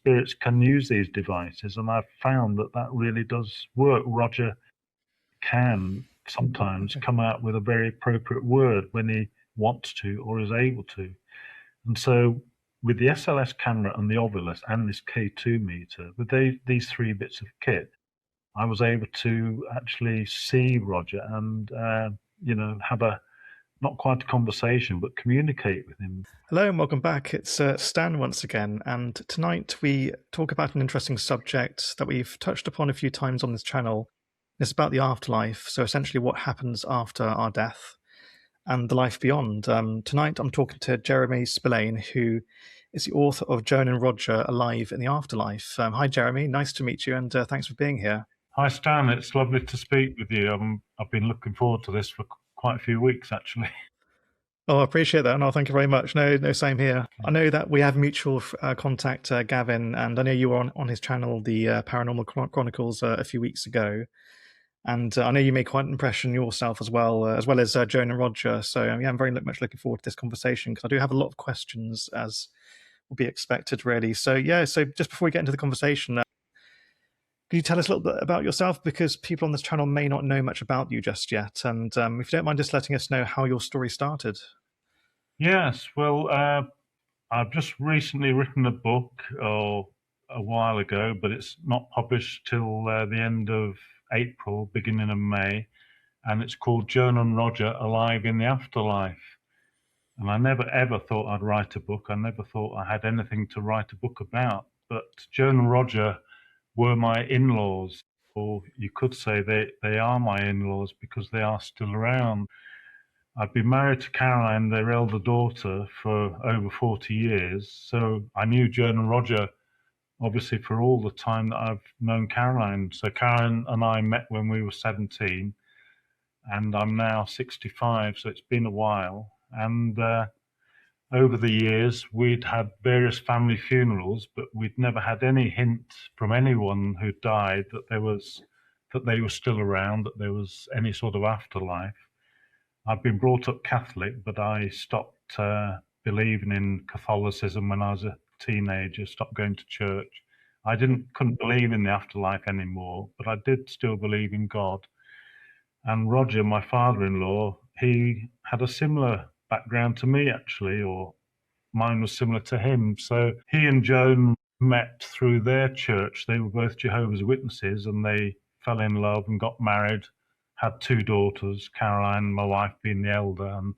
spirits can use these devices, and I've found that really does work. Roger can sometimes come out with a very appropriate word when he wants to or is able to. And so with the SLS camera and the Ovilus and this K2 meter, with these three bits of kit, I was able to actually see Roger and, have a not quite a conversation, but communicate with him. Hello and welcome back. It's Stan once again, and tonight we talk about an interesting subject that we've touched upon a few times on this channel. It's about the afterlife, so essentially what happens after our death and the life beyond. Tonight I'm talking to Jeremy Spillane, who is the author of Joan and Roger, Alive in the Afterlife. Hi Jeremy, nice to meet you, and thanks for being here. Hi Stan, it's lovely to speak with you. I've been looking forward to this for quite a few weeks actually. Oh, I appreciate that. No, thank you very much. No, same here. I know that we have mutual contact, Gavin, and I know you were on his channel, the Paranormal Chronicles, a few weeks ago. And I know you made quite an impression yourself as well as Joan and Roger. So yeah, I'm very much looking forward to this conversation because I do have a lot of questions, as will be expected, really. So yeah, so just before we get into the conversation, can you tell us a little bit about yourself? Because people on this channel may not know much about you just yet. And if you don't mind just letting us know how your story started. Yes, well, I've just recently written a book a while ago, but it's not published till the end of April, beginning of May. And it's called Joan and Roger, Alive in the Afterlife. And I never ever thought I'd write a book. I never thought I had anything to write a book about. But Joan and Roger were my in-laws, or you could say they are my in-laws because they are still around. I've been married to Caroline, their elder daughter, for over 40 years. So I knew Joan and Roger, obviously, for all the time that I've known Caroline. So Caroline and I met when we were 17, and I'm now 65, so it's been a while. And over the years, we'd had various family funerals, but we'd never had any hint from anyone who died that they were still around, that there was any sort of afterlife. I've been brought up Catholic, but I stopped believing in Catholicism when I was a teenager, stopped going to church. I couldn't believe in the afterlife anymore, but I did still believe in God. And Roger, my father-in-law, he had a similar background to me, actually, or mine was similar to him. So he and Joan met through their church. They were both Jehovah's Witnesses, and they fell in love and got married, had two daughters, Caroline, my wife, being the elder, and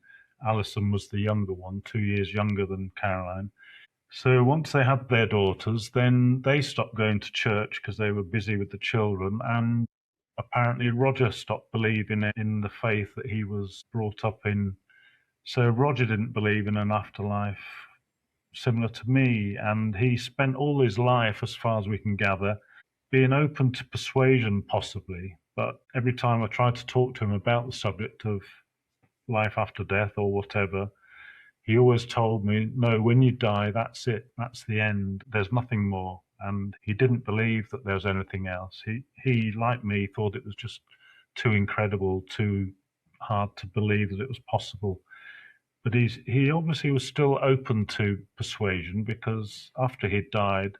Alison was the younger one, 2 years younger than Caroline. So once they had their daughters, then they stopped going to church because they were busy with the children, and apparently Roger stopped believing in the faith that he was brought up in. So Roger didn't believe in an afterlife similar to me, and he spent all his life, as far as we can gather, being open to persuasion, possibly. But every time I tried to talk to him about the subject of life after death or whatever, he always told me, no, when you die, that's it, that's the end, there's nothing more. And he didn't believe that there was anything else. He, like me, thought it was just too incredible, too hard to believe that it was possible. But he obviously was still open to persuasion, because after he died,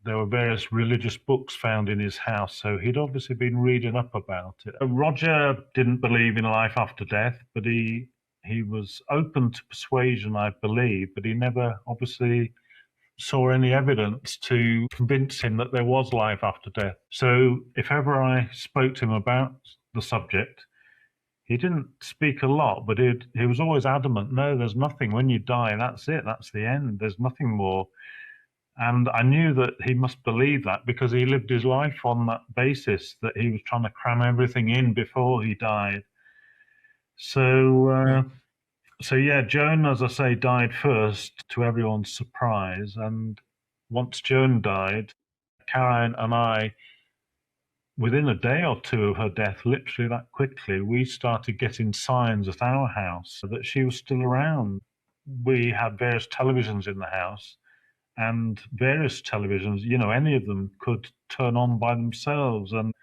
there were various religious books found in his house, so he'd obviously been reading up about it. Roger didn't believe in life after death, but he was open to persuasion, I believe, but he never obviously saw any evidence to convince him that there was life after death. So if ever I spoke to him about the subject, he didn't speak a lot, but he was always adamant, no, there's nothing. When you die, that's it, that's the end, there's nothing more. And I knew that he must believe that, because he lived his life on that basis, that he was trying to cram everything in before he died. So yeah, Joan, as I say, died first, to everyone's surprise. And once Joan died, Caroline and I, within a day or two of her death, literally that quickly, we started getting signs at our house that she was still around. We had various televisions in the house, and various televisions, any of them could turn on by themselves. And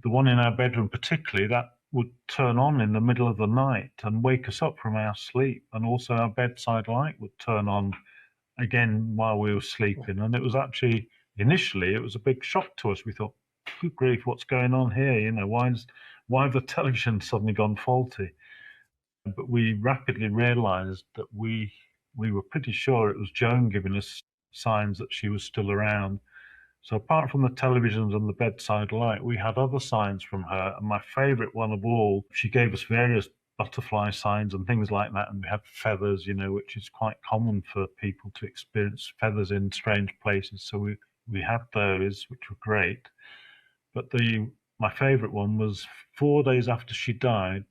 the one in our bedroom particularly, that would turn on in the middle of the night and wake us up from our sleep. And also our bedside light would turn on again while we were sleeping. And it was actually, initially, it was a big shock to us. We thought, good grief, what's going on here? You know, why have the television suddenly gone faulty? But we rapidly realized that we were pretty sure it was Joan giving us signs that she was still around. So apart from the televisions and the bedside light, we had other signs from her. And my favorite one of all, she gave us various butterfly signs and things like that. And we had feathers, you know, which is quite common for people to experience feathers in strange places. So we had those, which were great. But my favorite one was 4 days after she died,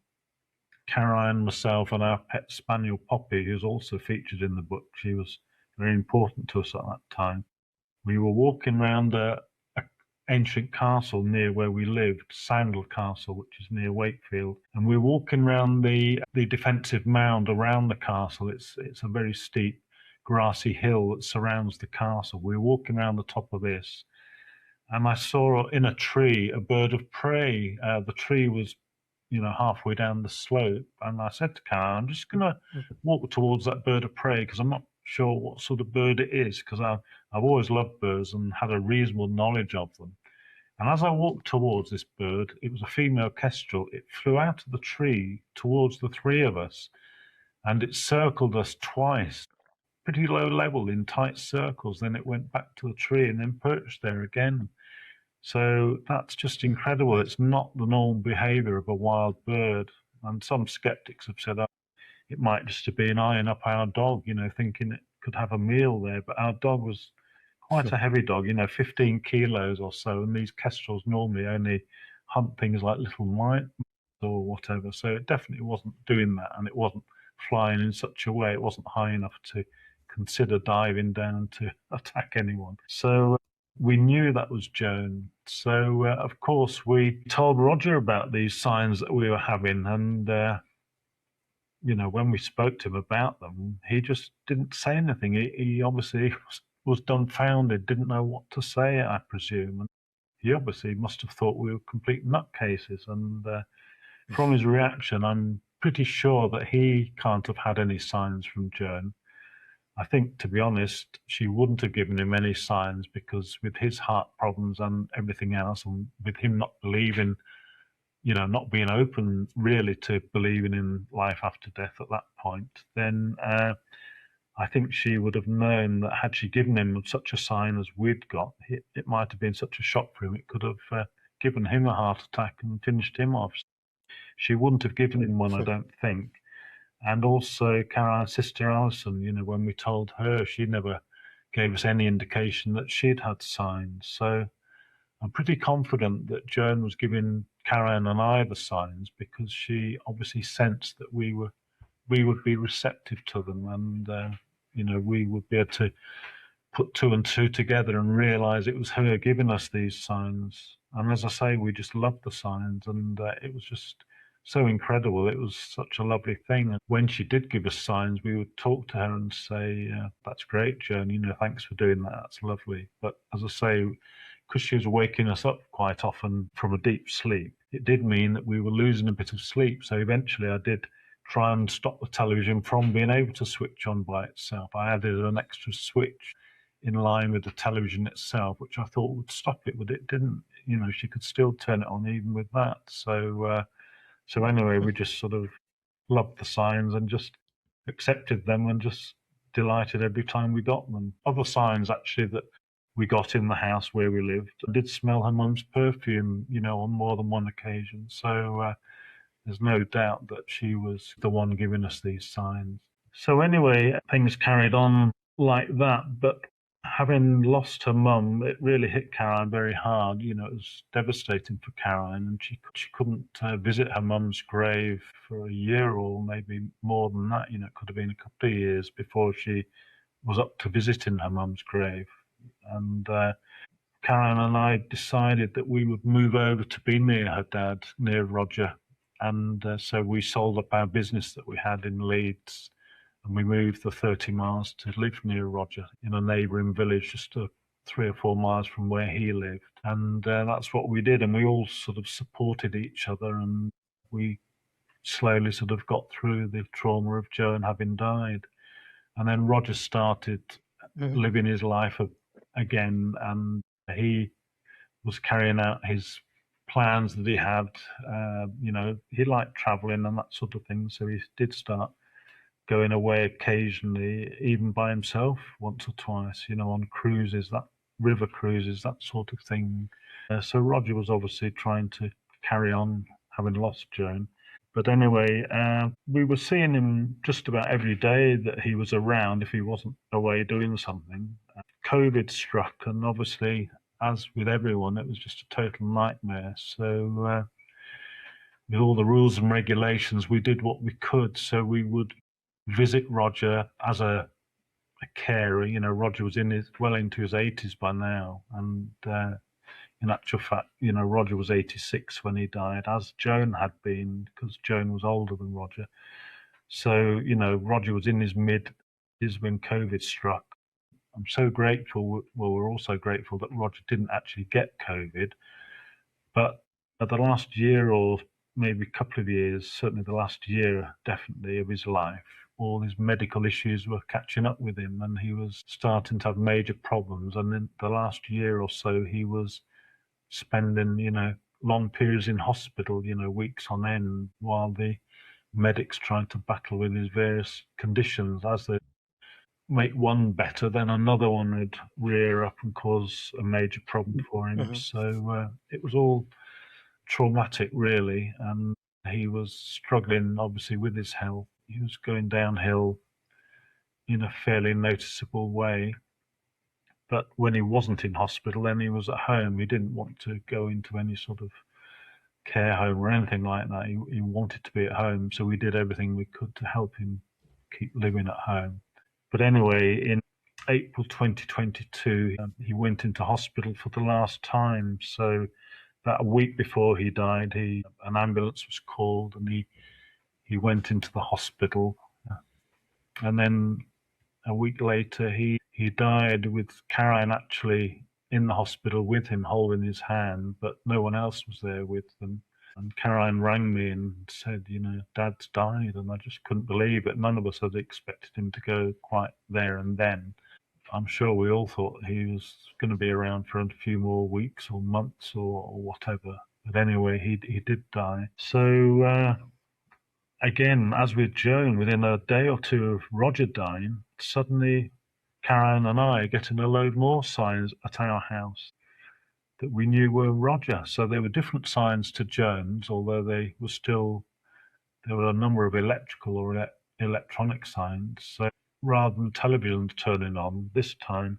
Caroline, myself, and our pet spaniel Poppy, who's also featured in the book. She was very important to us at that time. We were walking around a ancient castle near where we lived, Sandal Castle, which is near Wakefield. And we were walking around the defensive mound around the castle. It's a very steep, grassy hill that surrounds the castle. We were walking around the top of this, and I saw in a tree a bird of prey. The tree was, you know, halfway down the slope. And I said to Karen, I'm just going to walk towards that bird of prey because I'm not sure what sort of bird it is, because I've always loved birds and had a reasonable knowledge of them. And as I walked towards this bird, it was a female kestrel. It flew out of the tree towards the three of us, and it circled us twice, pretty low level in tight circles. Then it went back to the tree and then perched there again. So that's just incredible. It's not the normal behavior of a wild bird. And some skeptics have said, oh, it might just have been eyeing up our dog, you know, thinking it could have a meal there. But our dog was quite a heavy dog, you know, 15 kilos or so. And these kestrels normally only hunt things like little mice or whatever. So it definitely wasn't doing that. And it wasn't flying in such a way. It wasn't high enough to consider diving down to attack anyone. So we knew that was Joan. So, of course, we told Roger about these signs that we were having. And, you know, when we spoke to him about them, he just didn't say anything. He obviously was dumbfounded, didn't know what to say, I presume. And he obviously must have thought we were complete nutcases. And from his reaction, I'm pretty sure that he can't have had any signs from Joan. I think, to be honest, she wouldn't have given him any signs, because with his heart problems and everything else, and with him not believing, you know, not being open really to believing in life after death at that point, then I think she would have known that had she given him such a sign as we'd got, it might have been such a shock for him. It could have given him a heart attack and finished him off. She wouldn't have given him one, I don't think. And also Caroline's sister Alison, you know, when we told her, she never gave us any indication that she'd had signs. So I'm pretty confident that Joan was giving Caroline and I the signs, because she obviously sensed that we would be receptive to them, and you know, we would be able to put two and two together and realize it was her giving us these signs. And as I say, we just loved the signs, and it was just so incredible. It was such a lovely thing. And when she did give us signs, we would talk to her and say, that's great, Joan, you know, thanks for doing that. That's lovely. But as I say, because she was waking us up quite often from a deep sleep, it did mean that we were losing a bit of sleep. So eventually I did try and stop the television from being able to switch on by itself. I added an extra switch in line with the television itself, which I thought would stop it, but it didn't. You know, she could still turn it on even with that. So anyway, we just sort of loved the signs and just accepted them and just delighted every time we got them. Other signs actually that we got in the house where we lived. I did smell her mum's perfume, you know, on more than one occasion. So there's no doubt that she was the one giving us these signs. So anyway, things carried on like that. But having lost her mum, it really hit Caroline very hard. You know, it was devastating for Caroline, and she couldn't visit her mum's grave for a year or maybe more than that. You know, it could have been a couple of years before she was up to visiting her mum's grave. And Caroline and I decided that we would move over to be near her dad, near Roger. And so we sold up our business that we had in Leeds, and we moved the 30 miles to live near Roger in a neighbouring village just 3 or 4 miles from where he lived. And that's what we did. And we all sort of supported each other, and we slowly sort of got through the trauma of Joan having died. And then Roger started living his life again, and he was carrying out his plans that he had. He liked traveling and that sort of thing, so he did start going away occasionally, even by himself, once or twice, on cruises, that river cruises, that sort of thing. So Roger was obviously trying to carry on, having lost Joan. But anyway, we were seeing him just about every day that he was around if he wasn't away doing something. COVID struck, and obviously, as with everyone, it was just a total nightmare. So with all the rules and regulations, we did what we could. So we would visit Roger as a carer. Roger was well into his 80s by now, and in actual fact, Roger was 86 when he died, as Joan had been, because Joan was older than Roger. So, Roger was in his mid-80s when COVID struck. I'm so grateful. Well, we're also grateful that Roger didn't actually get COVID. But the last year, or maybe a couple of years, certainly the last year, definitely, of his life, all his medical issues were catching up with him, and he was starting to have major problems. And in the last year or so, he was spending, long periods in hospital, weeks on end, while the medics tried to battle with his various conditions. As they make one better, then another one would rear up and cause a major problem for him. So it was all traumatic, really, and he was struggling, obviously, with his health. He was going downhill in a fairly noticeable way. But when he wasn't in hospital, then he was at home. He didn't want to go into any sort of care home or anything like that. He wanted to be at home, so we did everything we could to help him keep living at home. But anyway, in April 2022, he went into hospital for the last time. So about a week before he died, an ambulance was called, and he went into the hospital. And then a week later, he died, with Caroline actually in the hospital with him, holding his hand, but no one else was there with them. And Caroline rang me and said, Dad's died, and I just couldn't believe it. None of us had expected him to go quite there and then. I'm sure we all thought he was going to be around for a few more weeks or months or whatever. But anyway, he did die. So again, as with Joan, within a day or two of Roger dying, suddenly Caroline and I are getting a load more signs at our house that we knew were Roger. So there were different signs to Joan's, although there were a number of electrical or electronic signs. So rather than television turning on, this time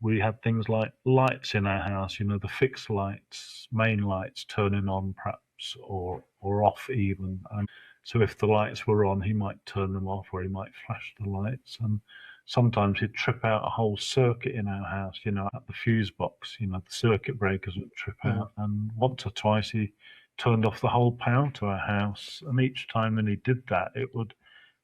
we had things like lights in our house, the fixed lights, main lights turning on perhaps, or off even. And so if the lights were on, he might turn them off, or he might flash the lights. And sometimes he'd trip out a whole circuit in our house, at the fuse box, the circuit breakers would trip out. And once or twice he turned off the whole power to our house. And each time when he did that, it would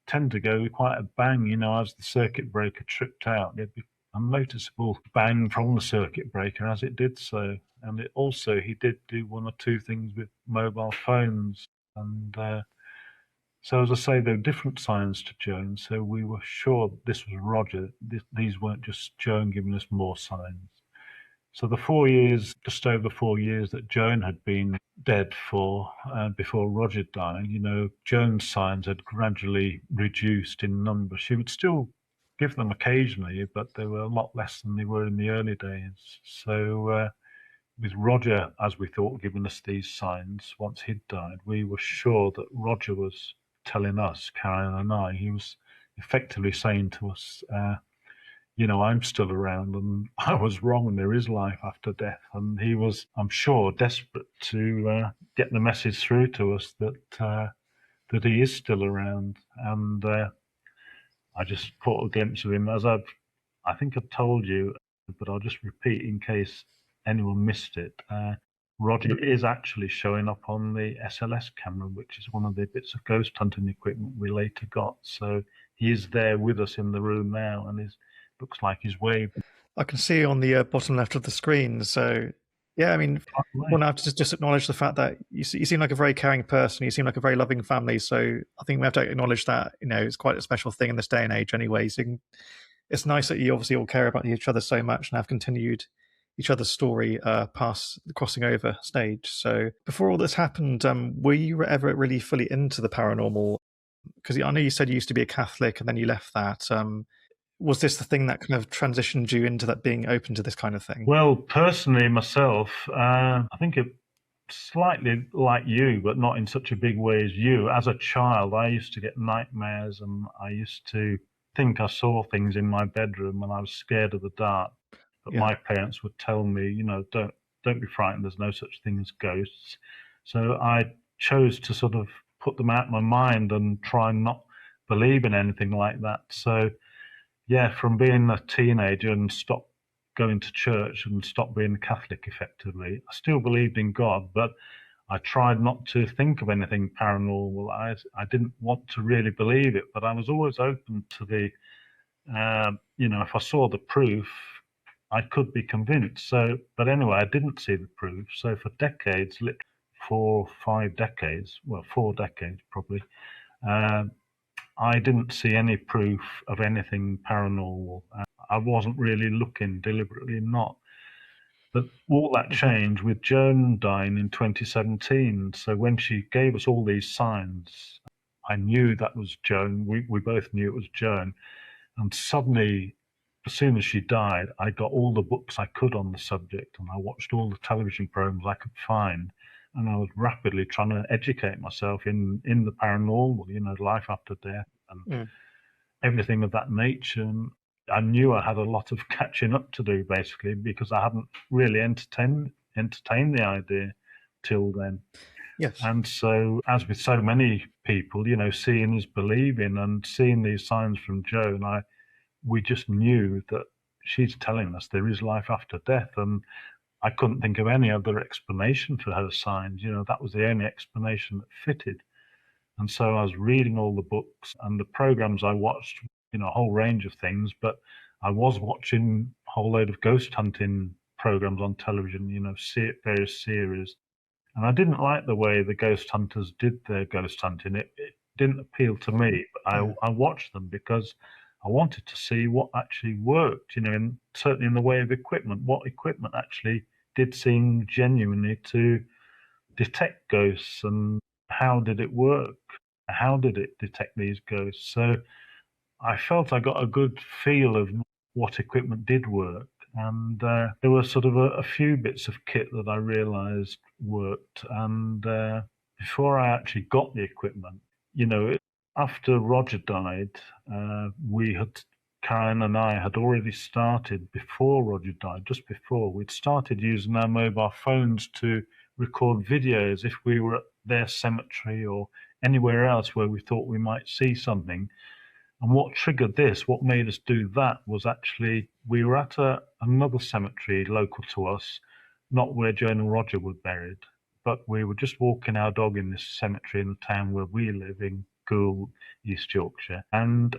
tend to go with quite a bang, as the circuit breaker tripped out. There'd be a noticeable bang from the circuit breaker as it did so. And he did do one or two things with mobile phones. And so, as I say, there were different signs to Joan, so we were sure that this was Roger. These weren't just Joan giving us more signs. So the 4 years, just over 4 years that Joan had been dead for before Roger died, Joan's signs had gradually reduced in number. She would still give them occasionally, but they were a lot less than they were in the early days. So with Roger, as we thought, giving us these signs once he'd died, we were sure that Roger was telling us, Karen and I, he was effectively saying to us, I'm still around and I was wrong. There is life after death. And he was, I'm sure, desperate to get the message through to us that he is still around. And I just caught a glimpse of him, as I think I've told you, but I'll just repeat in case anyone missed it. Roger is actually showing up on the SLS camera, which is one of the bits of ghost hunting equipment we later got. So he is there with us in the room now, and looks like he's waving. I can see on the bottom left of the screen. So, yeah, I mean, well, I have to just acknowledge the fact that you seem like a very caring person. You seem like a very loving family. So I think we have to acknowledge that, it's quite a special thing in this day and age anyway. So it's nice that you obviously all care about each other so much and have continued each other's story past the crossing over stage. So before all this happened, were you ever really fully into the paranormal? Because I know you said you used to be a Catholic and then you left that. Was this the thing that kind of transitioned you into that being open to this kind of thing? Well, personally, myself, I think it slightly like you, but not in such a big way as you. As a child, I used to get nightmares, and I used to think I saw things in my bedroom, and I was scared of the dark. But Yeah. my parents would tell me, don't be frightened. There's no such thing as ghosts. So I chose to sort of put them out of my mind and try and not believe in anything like that. So yeah, from being a teenager and stopped going to church and stopped being a Catholic effectively, I still believed in God, but I tried not to think of anything paranormal. I didn't want to really believe it, but I was always open to the, if I saw the proof, I could be convinced. So, but anyway, I didn't see the proof. So for decades, literally 4 or 5 decades, well, 4 decades probably, uh, I didn't see any proof of anything paranormal. I wasn't really looking, deliberately not. But all that changed with Joan dying in 2017. So when she gave us all these signs, I knew that was Joan. We both knew it was Joan. And suddenly, as soon as she died, I got all the books I could on the subject, and I watched all the television programs I could find. And I was rapidly trying to educate myself in the paranormal, life after death and everything of that nature. And I knew I had a lot of catching up to do, basically, because I hadn't really entertained the idea till then. Yes. And so, as with so many people, seeing is believing, and seeing these signs from Joan, we just knew that she's telling us there is life after death, and I couldn't think of any other explanation for her signs. That was the only explanation that fitted. And so I was reading all the books and the programs I watched, a whole range of things, but I was watching a whole load of ghost hunting programs on television, various series. And I didn't like the way the ghost hunters did their ghost hunting. It didn't appeal to me, but I watched them because I wanted to see what actually worked, and certainly in the way of equipment, what equipment actually did seem genuinely to detect ghosts, and how did it work? How did it detect these ghosts? So I felt I got a good feel of what equipment did work. And there were sort of a few bits of kit that I realized worked. And before I actually got the equipment, after Roger died, Karen and I had already started, before Roger died, just before, we'd started using our mobile phones to record videos if we were at their cemetery or anywhere else where we thought we might see something. And what triggered this, what made us do that, was actually we were at another cemetery local to us, not where Joan and Roger were buried, but we were just walking our dog in this cemetery in the town where we live in Goole, East Yorkshire. And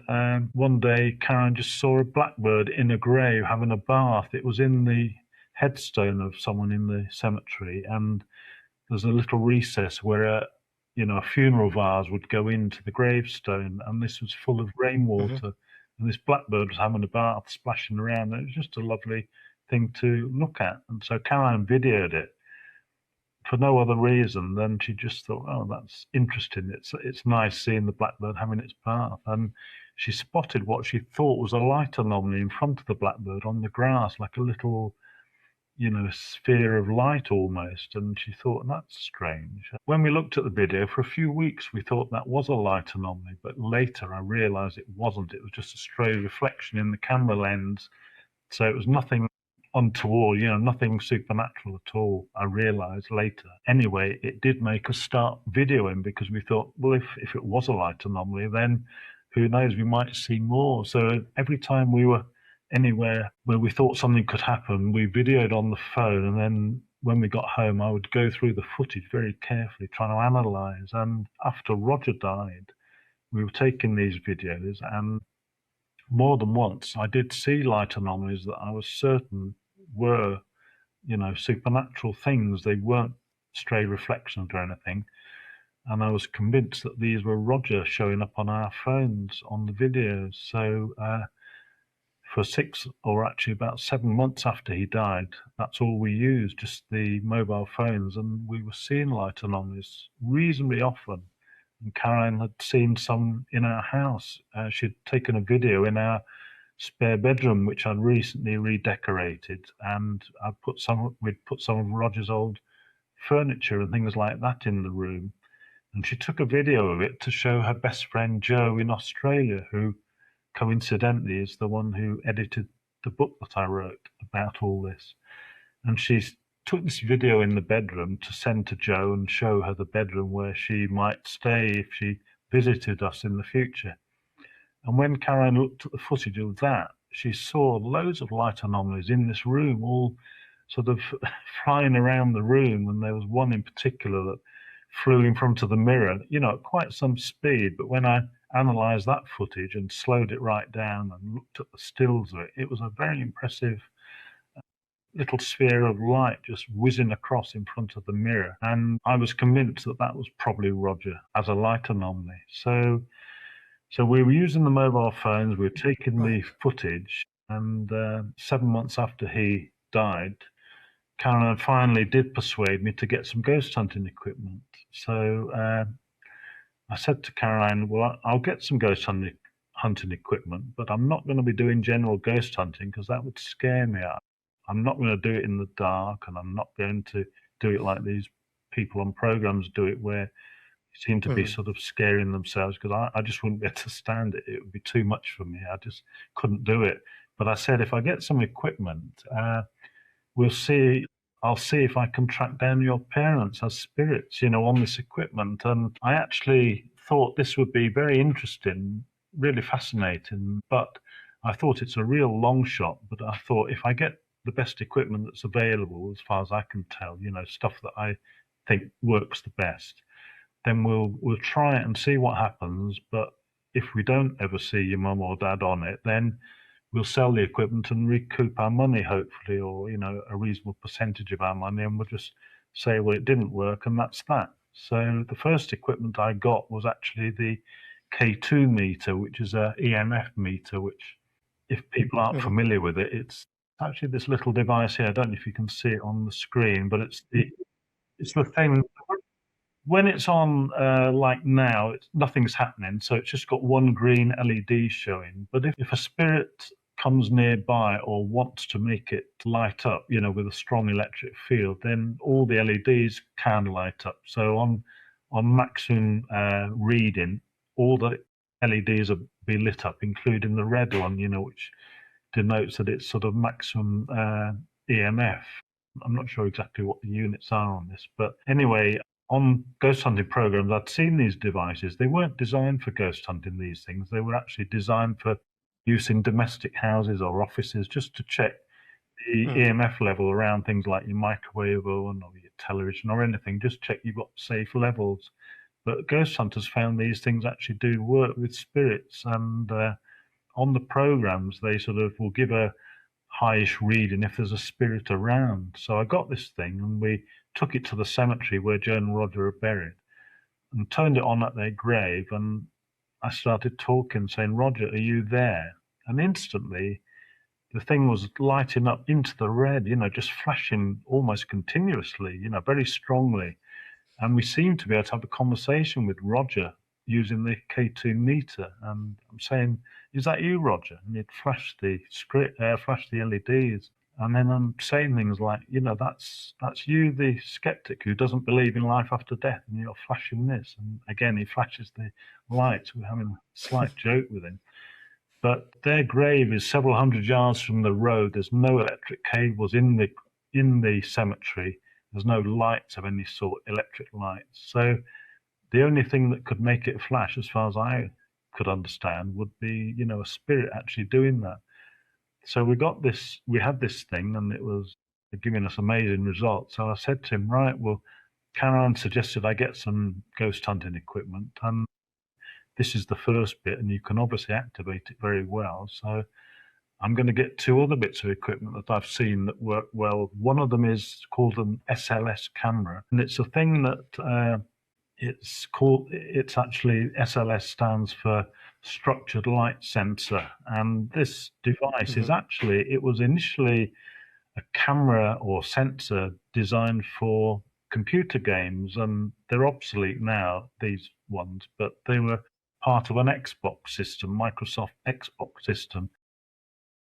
one day, Karen just saw a blackbird in a grave having a bath. It was in the headstone of someone in the cemetery, and there's a little recess where a funeral vase would go into the gravestone, and this was full of rainwater, and this blackbird was having a bath, splashing around. And it was just a lovely thing to look at. And so Caroline videoed it for no other reason than she just thought, oh, that's interesting. It's nice seeing the blackbird having its bath. And she spotted what she thought was a light anomaly in front of the blackbird on the grass, like a little sphere of light almost, and she thought, that's strange. When we looked at the video, for a few weeks we thought that was a light anomaly, but later I realized it wasn't. It was just a stray reflection in the camera lens, so it was nothing untoward, nothing supernatural at all, I realized later. Anyway, it did make us start videoing, because we thought, well, if it was a light anomaly, then who knows, we might see more. So every time we were anywhere where we thought something could happen, we videoed on the phone, and then when we got home, I would go through the footage very carefully, trying to analyze. And after Roger died, we were taking these videos, and more than once I did see light anomalies that I was certain were, supernatural things. They weren't stray reflections or anything. And I was convinced that these were Roger showing up on our phones on the videos. So for 6 or actually about 7 months after he died, that's all we used, just the mobile phones, and we were seeing light anomalies reasonably often. And Caroline had seen some in our house. She'd taken a video in our spare bedroom, which I'd recently redecorated, and we'd put some of Roger's old furniture and things like that in the room. And she took a video of it to show her best friend Joe in Australia, who coincidentally is the one who edited the book that I wrote about all this. And she took this video in the bedroom to send to Joe and show her the bedroom where she might stay if she visited us in the future. And when Caroline looked at the footage of that, she saw loads of light anomalies in this room, all sort of flying around the room. And there was one in particular that flew in front of the mirror, at quite some speed. But when I analysed that footage and slowed it right down and looked at the stills of it, it was a very impressive little sphere of light just whizzing across in front of the mirror. And I was convinced that that was probably Roger as a light anomaly. So we were using the mobile phones, we were taking the footage, and 7 months after he died, Caroline finally did persuade me to get some ghost hunting equipment. So I said to Caroline, well, I'll get some ghost hunting equipment, but I'm not going to be doing general ghost hunting because that would scare me. I'm not going to do it in the dark, and I'm not going to do it like these people on programs do it, where they seem to be sort of scaring themselves, because I just wouldn't be able to stand it. It would be too much for me. I just couldn't do it. But I said, if I get some equipment, I'll see if I can track down your parents as spirits, on this equipment. And I actually thought this would be very interesting, really fascinating, but I thought it's a real long shot. But I thought if I get the best equipment that's available, as far as I can tell, stuff that I think works the best, then we'll try it and see what happens. But if we don't ever see your mum or dad on it, then we'll sell the equipment and recoup our money, hopefully, or a reasonable percentage of our money, and we'll just say, well, it didn't work, and that's that. So the first equipment I got was actually the K2 meter, which is a EMF meter, which, if people aren't familiar with it, it's actually this little device here. I don't know if you can see it on the screen, but it's the thing. When it's on, like now, nothing's happening, so it's just got one green LED showing. But if a spirit comes nearby or wants to make it light up, with a strong electric field, then all the LEDs can light up. So on maximum reading, all the LEDs will be lit up, including the red one, which denotes that it's sort of maximum EMF. I'm not sure exactly what the units are on this, but anyway, on ghost hunting programs, I'd seen these devices. They weren't designed for ghost hunting, these things. They were actually designed for use in domestic houses or offices, just to check the EMF level around things like your microwave oven or your television or anything. Just check you've got safe levels. But ghost hunters found these things actually do work with spirits. And on the programs, they sort of will give a highish reading if there's a spirit around. So I got this thing, and we took it to the cemetery where Joan and Roger are buried, and turned it on at their grave, and I started talking, saying, Roger, are you there? And instantly the thing was lighting up into the red, just flashing almost continuously, very strongly. And we seemed to be able to have a conversation with Roger using the K2 meter. And I'm saying, is that you, Roger? And he'd flash the LEDs. And then I'm saying things like, that's you, the skeptic who doesn't believe in life after death, and you're flashing this. And again, he flashes the lights. We're having a slight joke with him. But their grave is several hundred yards from the road. There's no electric cables in the cemetery. There's no lights of any sort, electric lights. So the only thing that could make it flash, as far as I could understand, would be, a spirit actually doing that. So we had this thing, and it was giving us amazing results. So I said to him, right, well, Caroline suggested I get some ghost hunting equipment, and this is the first bit, and you can obviously activate it very well. So I'm going to get 2 other bits of equipment that I've seen that work well. One of them is called an SLS camera, and it's a thing that It's actually SLS stands for Structured Light Sensor. And this device is actually, it was initially a camera or sensor designed for computer games, and they're obsolete now, these ones, but they were part of an Xbox system, Microsoft Xbox system.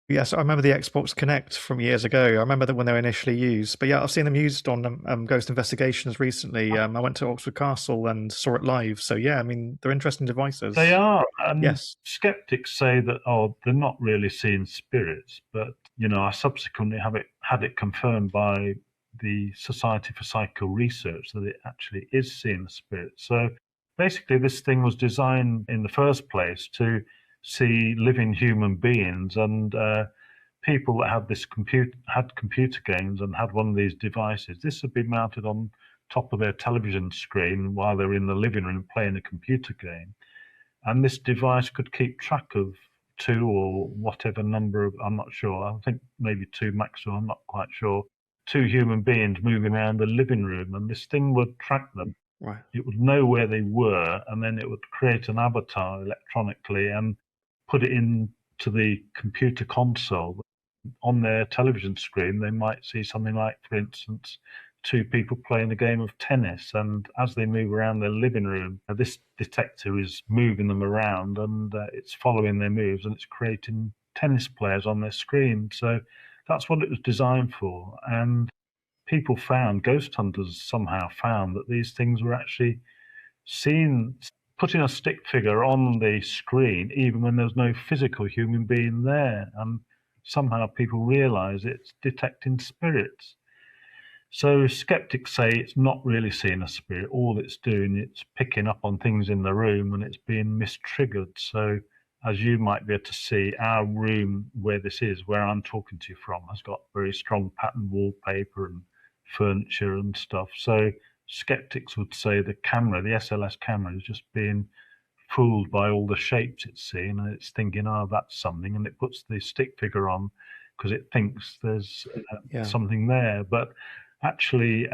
Yes, I remember the Xbox Connect from years ago. I remember that when they were initially used. But yeah, I've seen them used on Ghost Investigations recently. I went to Oxford Castle and saw it live. So yeah, I mean, they're interesting devices. They are, and Yes. skeptics say that, oh, they're not really seeing spirits, but I subsequently had it confirmed by the Society for Psychical Research that it actually is seeing a spirit. So basically, this thing was designed in the first place to see living human beings, and people that had computer games and had one of these devices. This would be mounted on top of their television screen while they're in the living room playing a computer game, and this device could keep track of two or whatever number of, I'm not sure, I think maybe two maximum, I'm not quite sure, two human beings moving around the living room, and this thing would track them. Right. It would know where they were, and then it would create an avatar electronically and put it into the computer console. On their television screen, they might see something like, for instance, two people playing a game of tennis, and as they move around their living room, this detector is moving them around, and it's following their moves, and it's creating tennis players on their screen. So that's what it was designed for. And ghost hunters somehow found that these things were actually seen, putting a stick figure on the screen even when there's no physical human being there, and somehow people realize it's detecting spirits. So skeptics say it's not really seeing a spirit. All it's doing, it's picking up on things in the room and it's being mistriggered. So as you might be able to see, our room where this is, where I'm talking to you from, has got very strong pattern wallpaper and furniture and stuff. So skeptics would say the SLS camera, is just being fooled by all the shapes it's seeing, and it's thinking, oh, that's something, and it puts the stick figure on because it thinks there's something there. But actually,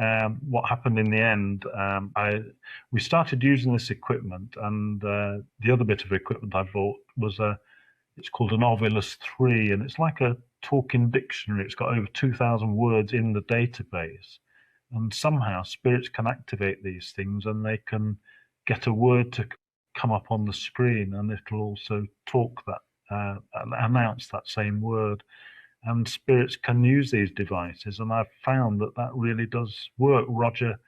what happened in the end, we started using this equipment, and the other bit of equipment I bought was it's called an Ovilus 3, and it's like a talking dictionary. It's got over 2,000 words in the database, and somehow spirits can activate these things, and they can get a word to come up on the screen, and it'll also talk that, announce that same word. And spirits can use these devices, and I've found that really does work. Roger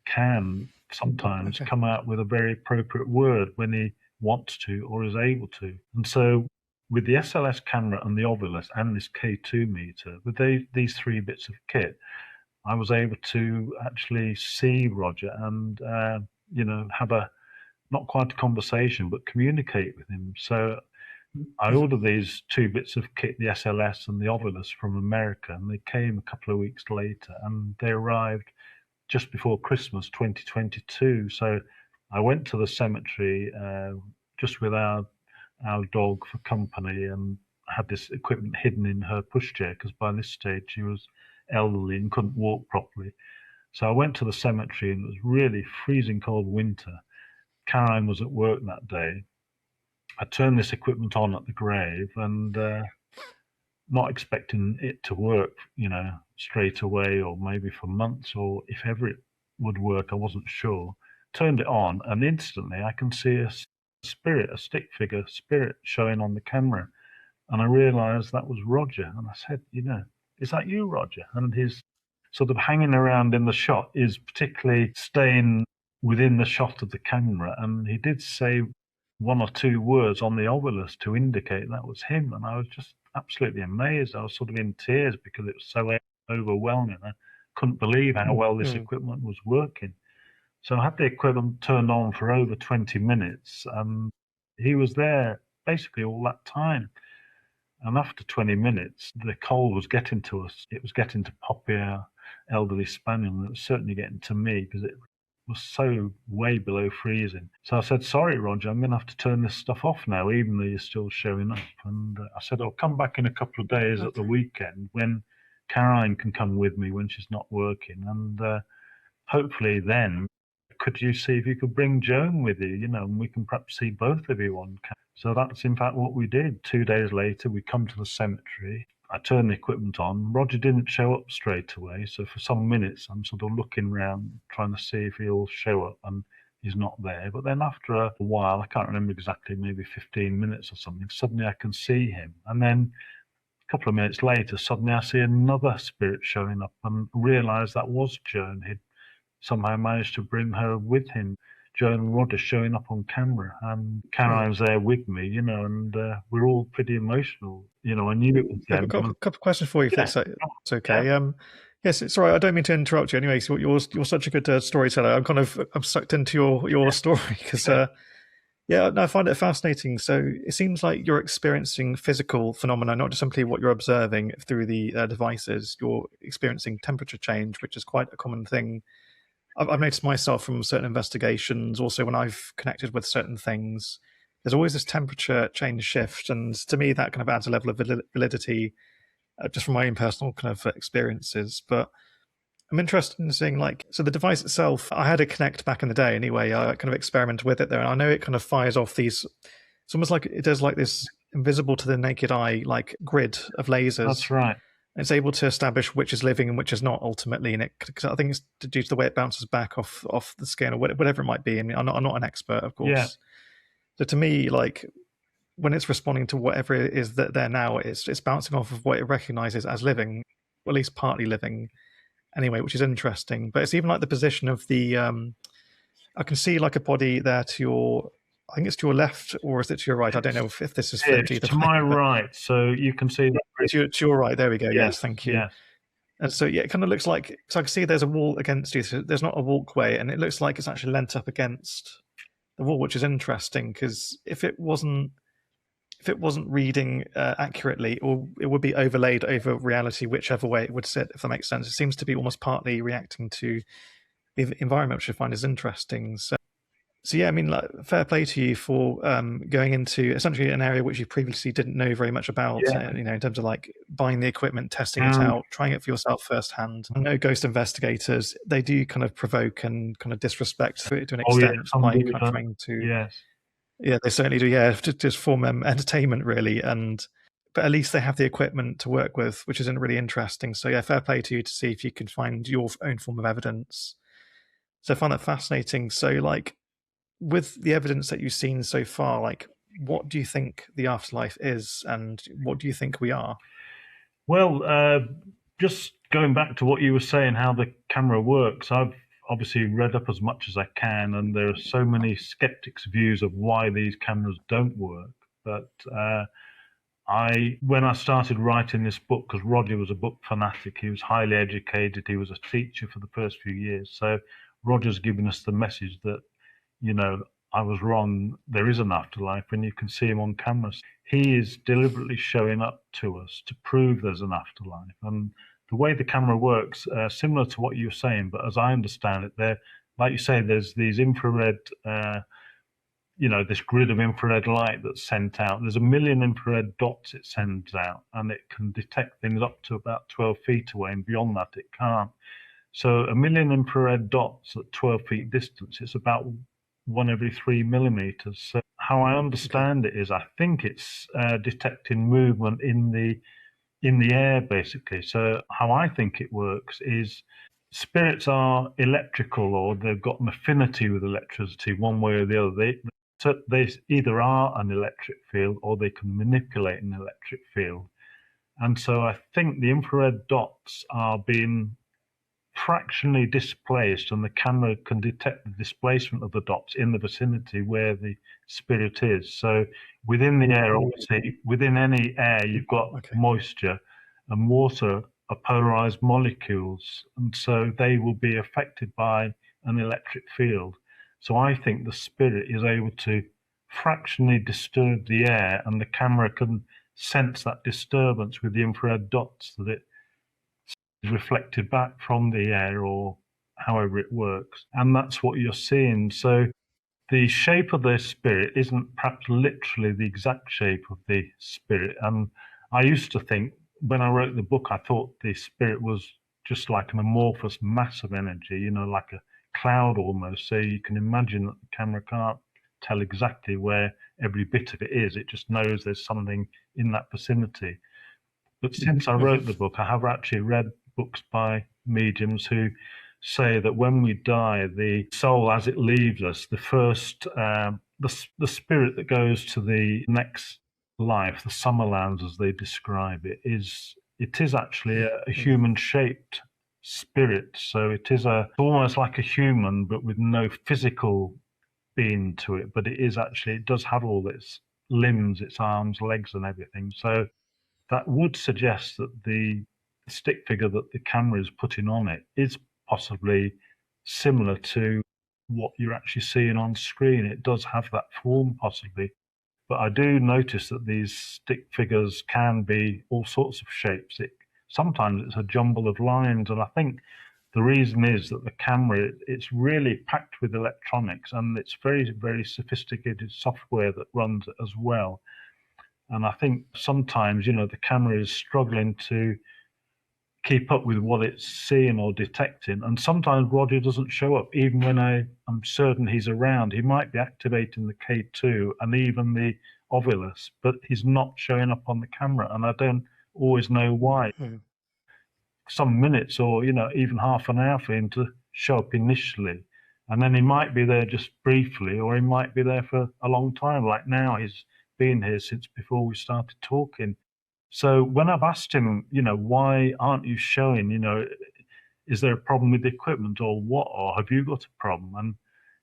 can sometimes come out with a very appropriate word when he wants to or is able to. And so with the SLS camera and the Ovilus and this K2 meter, with these three bits of kit, I was able to actually see Roger and have not quite a conversation, but communicate with him. So I ordered these two bits of kit, the SLS and the Ovilus, from America, and they came a couple of weeks later, and they arrived just before Christmas 2022. So I went to the cemetery just with our dog for company, and had this equipment hidden in her pushchair because by this stage she was elderly and couldn't walk properly. So I went to the cemetery, and it was really freezing cold winter. Caroline was at work that day. I turned this equipment on at the grave, and not expecting it to work, straight away, or maybe for months, or if ever it would work, I wasn't sure. Turned it on, and instantly I can see a stick figure spirit showing on the camera. And I realized that was Roger. And I said, is that you, Roger? And his sort of hanging around in the shot is particularly staying within the shot of the camera. And he did say one or two words on the Ovilus to indicate that was him. And I was just absolutely amazed. I was sort of in tears because it was so overwhelming. I couldn't believe how well this equipment was working. So I had the equipment turned on for over 20 minutes, and he was there basically all that time. And after 20 minutes, the cold was getting to us. It was getting to Poppy, our elderly spaniel, and it was certainly getting to me because it was so way below freezing. So I said, sorry, Roger, I'm going to have to turn this stuff off now, even though you're still showing up. And I said, I'll come back in a couple of days at the weekend when Caroline can come with me when she's not working. And hopefully then, could you see if you could bring Joan with you, and we can perhaps see both of you on camera. So that's in fact what we did. 2 days later, we come to the cemetery. I turned the equipment on. Roger didn't show up straight away. So for some minutes, I'm sort of looking around, trying to see if he'll show up, and he's not there. But then after a while, I can't remember exactly, maybe 15 minutes or something, suddenly I can see him. And then a couple of minutes later, suddenly I see another spirit showing up and realise that was Joan. He'd somehow managed to bring her with him. Joan and Roger showing up on camera, and Caroline's there with me, and we're all pretty emotional. I knew it was them. I've got a couple of questions for you, if Yeah. it's okay. Yeah. Yes, sorry, I don't mean to interrupt you. Anyway, so you're such a good storyteller. I'm sucked into your story because I find it fascinating. So it seems like you're experiencing physical phenomena, not just simply what you're observing through the devices. You're experiencing temperature change, which is quite a common thing. I've noticed myself from certain investigations, also when I've connected with certain things, there's always this temperature change shift. And to me, that kind of adds a level of validity just from my own personal kind of experiences. But I'm interested in seeing so the device itself, I had a Connect back in the day anyway. I kind of experimented with it there. And I know it kind of fires off these, it's almost like it does like this invisible to the naked eye, like grid of lasers. That's right. It's able to establish which is living and which is not ultimately, and because I think it's due to the way it bounces back off the skin or whatever it might be. I mean, I'm not an expert, of course. Yeah. So to me, when it's responding to whatever it is that there now, it's bouncing off of what it recognizes as living, or at least partly living, anyway, which is interesting. But it's even like the position of the. I can see like a body there to your. I think it's to your left, or is it to your right? I don't know if this is flipped either to my right, so you can see that. To your right, there we go. Yes, thank you. Yes. And so, it kind of looks like, so I can see there's a wall against you. So there's not a walkway, and it looks like it's actually leant up against the wall, which is interesting because if it wasn't reading accurately, or it would be overlaid over reality, whichever way it would sit, if that makes sense. It seems to be almost partly reacting to the environment, which I find is interesting. So yeah, I mean, fair play to you for going into essentially an area which you previously didn't know very much about. In terms of buying the equipment, testing it out, trying it for yourself firsthand. I know ghost investigators, they do kind of provoke and kind of disrespect to an extent by kind of trying to. Yes. Yeah, they certainly do. Yeah, just form entertainment really, but at least they have the equipment to work with, which isn't really interesting. So yeah, fair play to you to see if you can find your own form of evidence. So I find that fascinating. So with the evidence that you've seen so far, what do you think the afterlife is, and what do you think we are? Well, just going back to what you were saying, how the camera works, I've obviously read up as much as I can, and there are so many skeptics' views of why these cameras don't work. But when I started writing this book, because Roger was a book fanatic, he was highly educated, he was a teacher for the first few years. So Roger's given us the message that, I was wrong. There is an afterlife, and you can see him on cameras. He is deliberately showing up to us to prove there's an afterlife. And the way the camera works, similar to what you're saying, but as I understand it, there, like you say, there's these infrared, this grid of infrared light that's sent out. There's 1 million infrared dots it sends out, and it can detect things up to about 12 feet away, and beyond that it can't. So 1 million infrared dots at 12 feet distance, it's about 1 every 3 millimeters. So how I understand it is, I think it's detecting movement in the air, basically. So how I think it works is spirits are electrical, or they've got an affinity with electricity one way or the other. They either are an electric field, or they can manipulate an electric field. And so I think the infrared dots are being fractionally displaced, and the camera can detect the displacement of the dots in the vicinity where the spirit is. So within the air, obviously, within any air, you've got moisture, and water are polarized molecules, and so they will be affected by an electric field. So I think the spirit is able to fractionally disturb the air, and the camera can sense that disturbance with the infrared dots that it is reflected back from the air, or however it works. And that's what you're seeing. So the shape of the spirit isn't perhaps literally the exact shape of the spirit. And I used to think, when I wrote the book, I thought the spirit was just like an amorphous mass of energy, like a cloud almost. So you can imagine that the camera can't tell exactly where every bit of it is. It just knows there's something in that vicinity. But since I wrote the book, I have actually read books by mediums who say that when we die, the soul, as it leaves us, the first, the spirit that goes to the next life, the summerlands as they describe it, it is actually a human-shaped spirit. So it is almost like a human, but with no physical being to it. But it does have all its limbs, its arms, legs, and everything. So that would suggest that the stick figure that the camera is putting on it is possibly similar to what you're actually seeing on screen. It does have that form possibly. But I do notice that these stick figures can be all sorts of shapes. Sometimes it's a jumble of lines, and I think the reason is that the camera, it's really packed with electronics, and it's very, very sophisticated software that runs it as well. And I think sometimes, the camera is struggling to keep up with what it's seeing or detecting. And sometimes Roger doesn't show up, even when I'm certain he's around. He might be activating the K2 and even the Ovilus, but he's not showing up on the camera. And I don't always know why. Some minutes or, even half an hour for him to show up initially. And then he might be there just briefly, or he might be there for a long time. Like now, he's been here since before we started talking. So when I've asked him, why aren't you showing, is there a problem with the equipment or what, or have you got a problem? And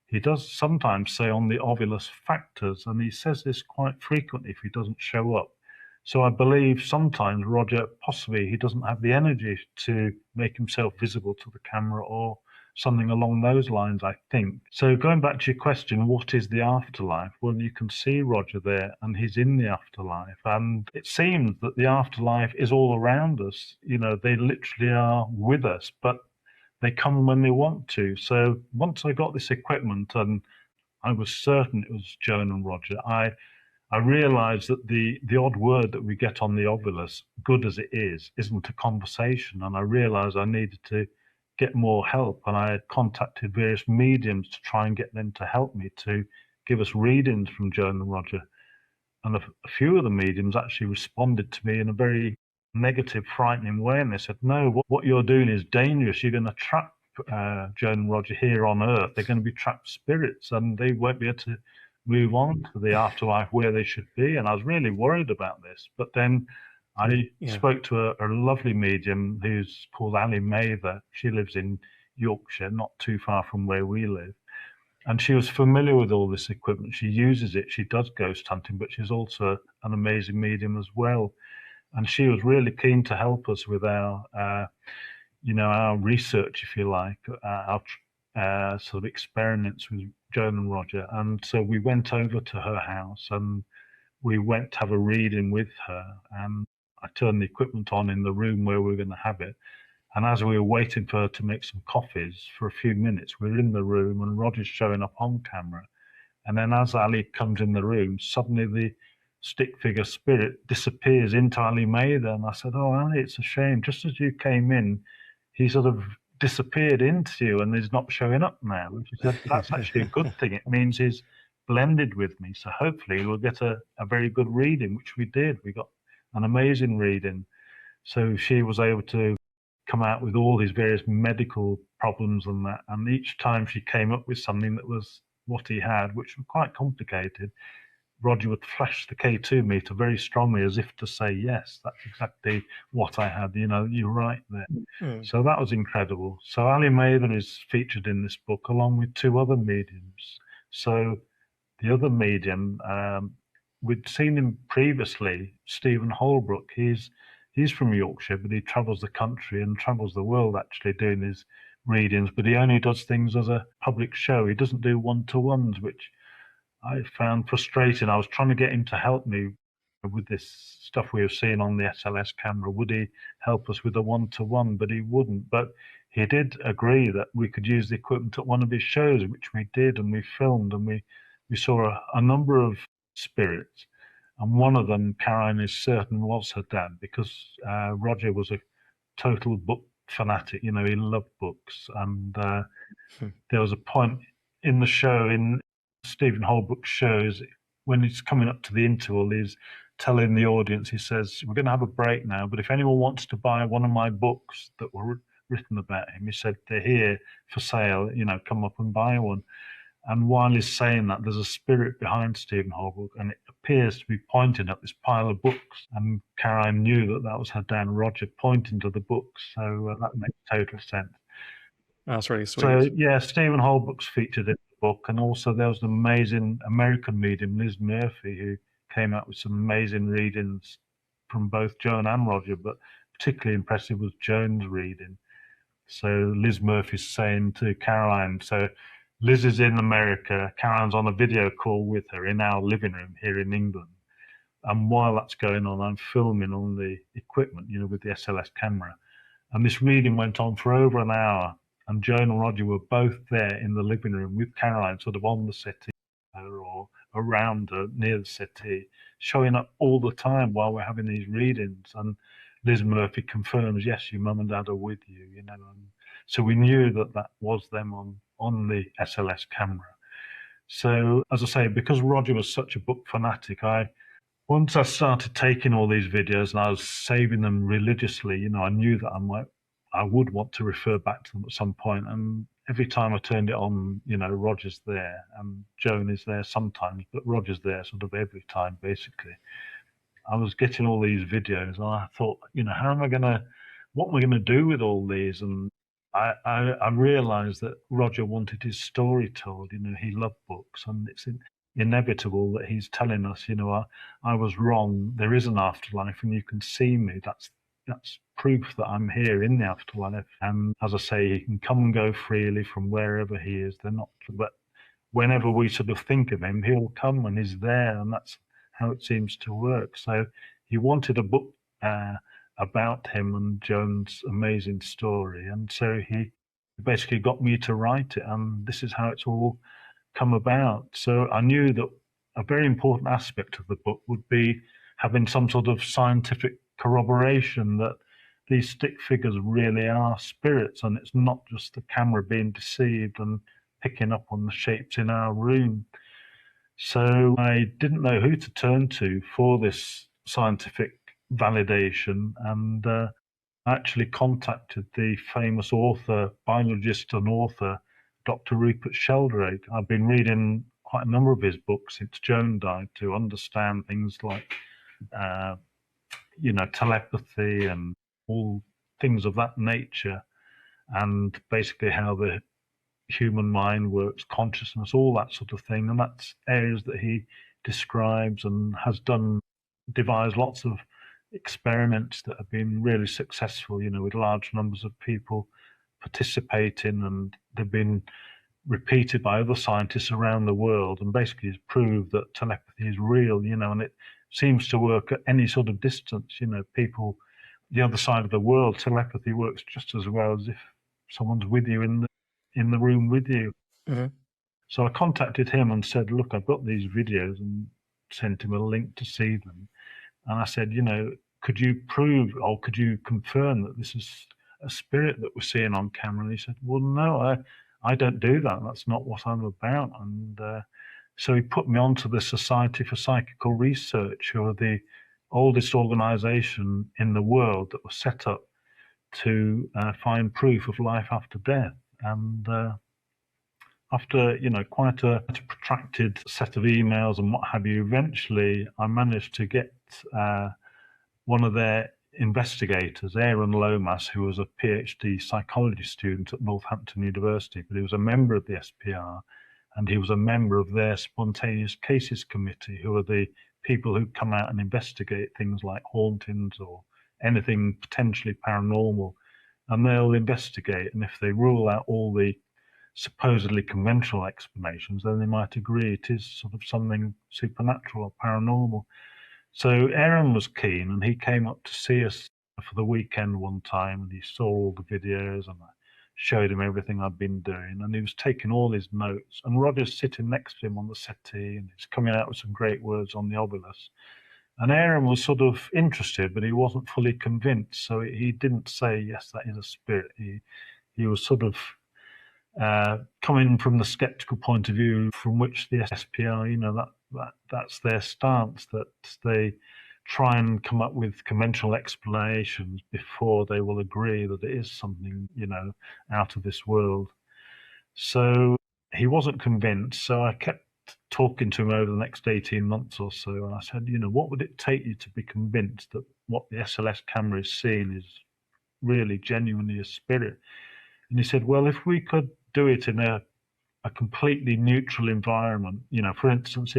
he does sometimes say on the Ovilus factors, and he says this quite frequently if he doesn't show up. So I believe sometimes Roger, possibly he doesn't have the energy to make himself visible to the camera or something along those lines, I think. So going back to your question, what is the afterlife? Well, you can see Roger there, and he's in the afterlife. And it seems that the afterlife is all around us. They literally are with us, but they come when they want to. So once I got this equipment, and I was certain it was Joan and Roger, I realized that the odd word that we get on the Ovilus, good as it is, isn't a conversation. And I realized I needed to get more help. And I had contacted various mediums to try and get them to help me to give us readings from Joan and Roger. And a few of the mediums actually responded to me in a very negative, frightening way. And they said, no, what you're doing is dangerous. You're going to trap Joan and Roger here on Earth. They're going to be trapped spirits, and they won't be able to move on to the afterlife where they should be. And I was really worried about this. But then I spoke to a lovely medium who's called Ali Mather. She lives in Yorkshire, not too far from where we live. And she was familiar with all this equipment. She uses it. She does ghost hunting, but she's also an amazing medium as well. And she was really keen to help us with our research, if you like, our sort of experiments with Joan and Roger. And so we went over to her house and we went to have a reading with her. And I turned the equipment on in the room where we were going to have it. And as we were waiting for her to make some coffees for a few minutes, we were in the room and Roger's showing up on camera. And then as Ali comes in the room, suddenly the stick figure spirit disappears into Ali Mather. And I said, oh, Ali, it's a shame. Just as you came in, he sort of disappeared into you and he's not showing up now. And she said, that's actually a good thing. It means he's blended with me. So hopefully we'll get a very good reading, which we did. We got an amazing reading. So she was able to come out with all his various medical problems and that. And each time she came up with something that was what he had, which was quite complicated, Roger would flash the K2 meter very strongly as if to say, yes, that's exactly what I had. You're right there. So that was incredible. So Ali Mather is featured in this book along with two other mediums. So the other medium, we'd seen him previously, Stephen Holbrook. He's from Yorkshire, but he travels the country and travels the world actually doing his readings, but he only does things as a public show. He doesn't do one-to-ones, which I found frustrating. I was trying to get him to help me with this stuff we were seeing on the SLS camera. Would he help us with a one-to-one? But he wouldn't. But he did agree that we could use the equipment at one of his shows, which we did, and we filmed, and we saw a number of spirits. And one of them, Caroline is certain, was her dad, because Roger was a total book fanatic. You know, he loved books, and Hmm. there was a point in the show, in Stephen Holbrook's shows, when he's coming up to the interval, he's telling the audience, he says, "We're going to have a break now, but if anyone wants to buy one of my books that were written about him," he said, "they're here for sale. You know, come up and buy one." And while he's saying that, there's a spirit behind Stephen Holbrook, and it appears to be pointing at this pile of books. And Caroline knew that that was her Dan Roger pointing to the books, so that makes total sense. That's really So sweet. yeah, Stephen Holbrook's featured in the book, and also there was an amazing American medium, Liz Murphy, who came out with some amazing readings from both Joan and Roger, but particularly impressive was Joan's reading. So Liz Murphy's saying to Caroline, so Liz is in America, Caroline's on a video call with her in our living room here in England. And while that's going on, I'm filming on the equipment, you know, with the SLS camera. And this reading went on for over an hour. And Joan and Roger were both there in the living room with Caroline, sort of on the settee or around her near the settee, showing up all the time while we're having these readings. And Liz Murphy confirms, yes, your mum and dad are with you, you know. And so we knew that that was them on the SLS camera. So, as I say, because Roger was such a book fanatic, once I started taking all these videos and I was saving them religiously, you know, I knew that I would want to refer back to them at some point. And every time I turned it on, you know, Roger's there and Joan is there sometimes, but Roger's there sort of every time, basically. I was getting all these videos and I thought, you know, what am I going to do with all these? And I realized that Roger wanted his story told. You know, he loved books, and it's inevitable that he's telling us, you know, I was wrong. There is an afterlife, and you can see me. That's proof that I'm here in the afterlife. And as I say, he can come and go freely from wherever he is. They're not, but whenever we sort of think of him, he'll come and he's there, and that's how it seems to work. So he wanted a book about him and Joan's amazing story, and so he basically got me to write it, and this is how it's all come about. So I knew that a very important aspect of the book would be having some sort of scientific corroboration that these stick figures really are spirits, and it's not just the camera being deceived and picking up on the shapes in our room. So I didn't know who to turn to for this scientific validation, and I actually contacted the famous author, biologist and author, Dr. Rupert Sheldrake. I've been reading quite a number of his books since Joan died to understand things like, you know, telepathy and all things of that nature, and basically how the human mind works, consciousness, all that sort of thing. And that's areas that he describes and has devised lots of experiments that have been really successful, you know, with large numbers of people participating, and they've been repeated by other scientists around the world, and basically has proved that telepathy is real, you know, and it seems to work at any sort of distance, you know, people the other side of the world, telepathy works just as well as if someone's with you in the room with you. Mhm. So I contacted him and said, look, I've got these videos, and sent him a link to see them. And I said, you know, could you prove or could you confirm that this is a spirit that we're seeing on camera? And he said, well, no, I don't do that. That's not what I'm about. And so he put me on to the Society for Psychical Research, who are the oldest organization in the world that was set up to find proof of life after death. And after, you know, quite a protracted set of emails and what have you, eventually I managed to get one of their investigators, Aaron Lomas, who was a PhD psychology student at Northampton University, but he was a member of the SPR, and he was a member of their spontaneous cases committee, who are the people who come out and investigate things like hauntings or anything potentially paranormal. And they'll investigate, and if they rule out all the supposedly conventional explanations, then they might agree it is sort of something supernatural or paranormal. So Aaron was keen, and he came up to see us for the weekend one time, and he saw all the videos, and I showed him everything I'd been doing, and he was taking all his notes. And Roger's sitting next to him on the settee, and he's coming out with some great words on the obelisk. And Aaron was sort of interested, but he wasn't fully convinced. So he didn't say, yes, that is a spirit. He was sort of coming from the skeptical point of view, from which the SPR, that's their stance, that they try and come up with conventional explanations before they will agree that it is something, out of this world. So he wasn't convinced. So I kept talking to him over the next 18 months or so. And I said, what would it take you to be convinced that what the SLS camera is seeing is really genuinely a spirit? And he said, well, if we could do it in a completely neutral environment, for instance,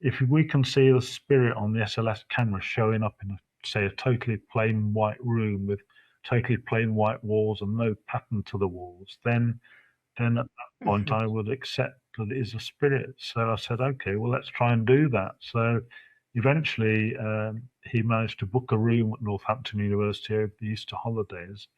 if we can see the spirit on the SLS camera showing up in, say, a totally plain white room with totally plain white walls and no pattern to the walls, then at that point I would accept that it is a spirit. So I said, okay, well, let's try and do that. So eventually he managed to book a room at Northampton University over the Easter holidays.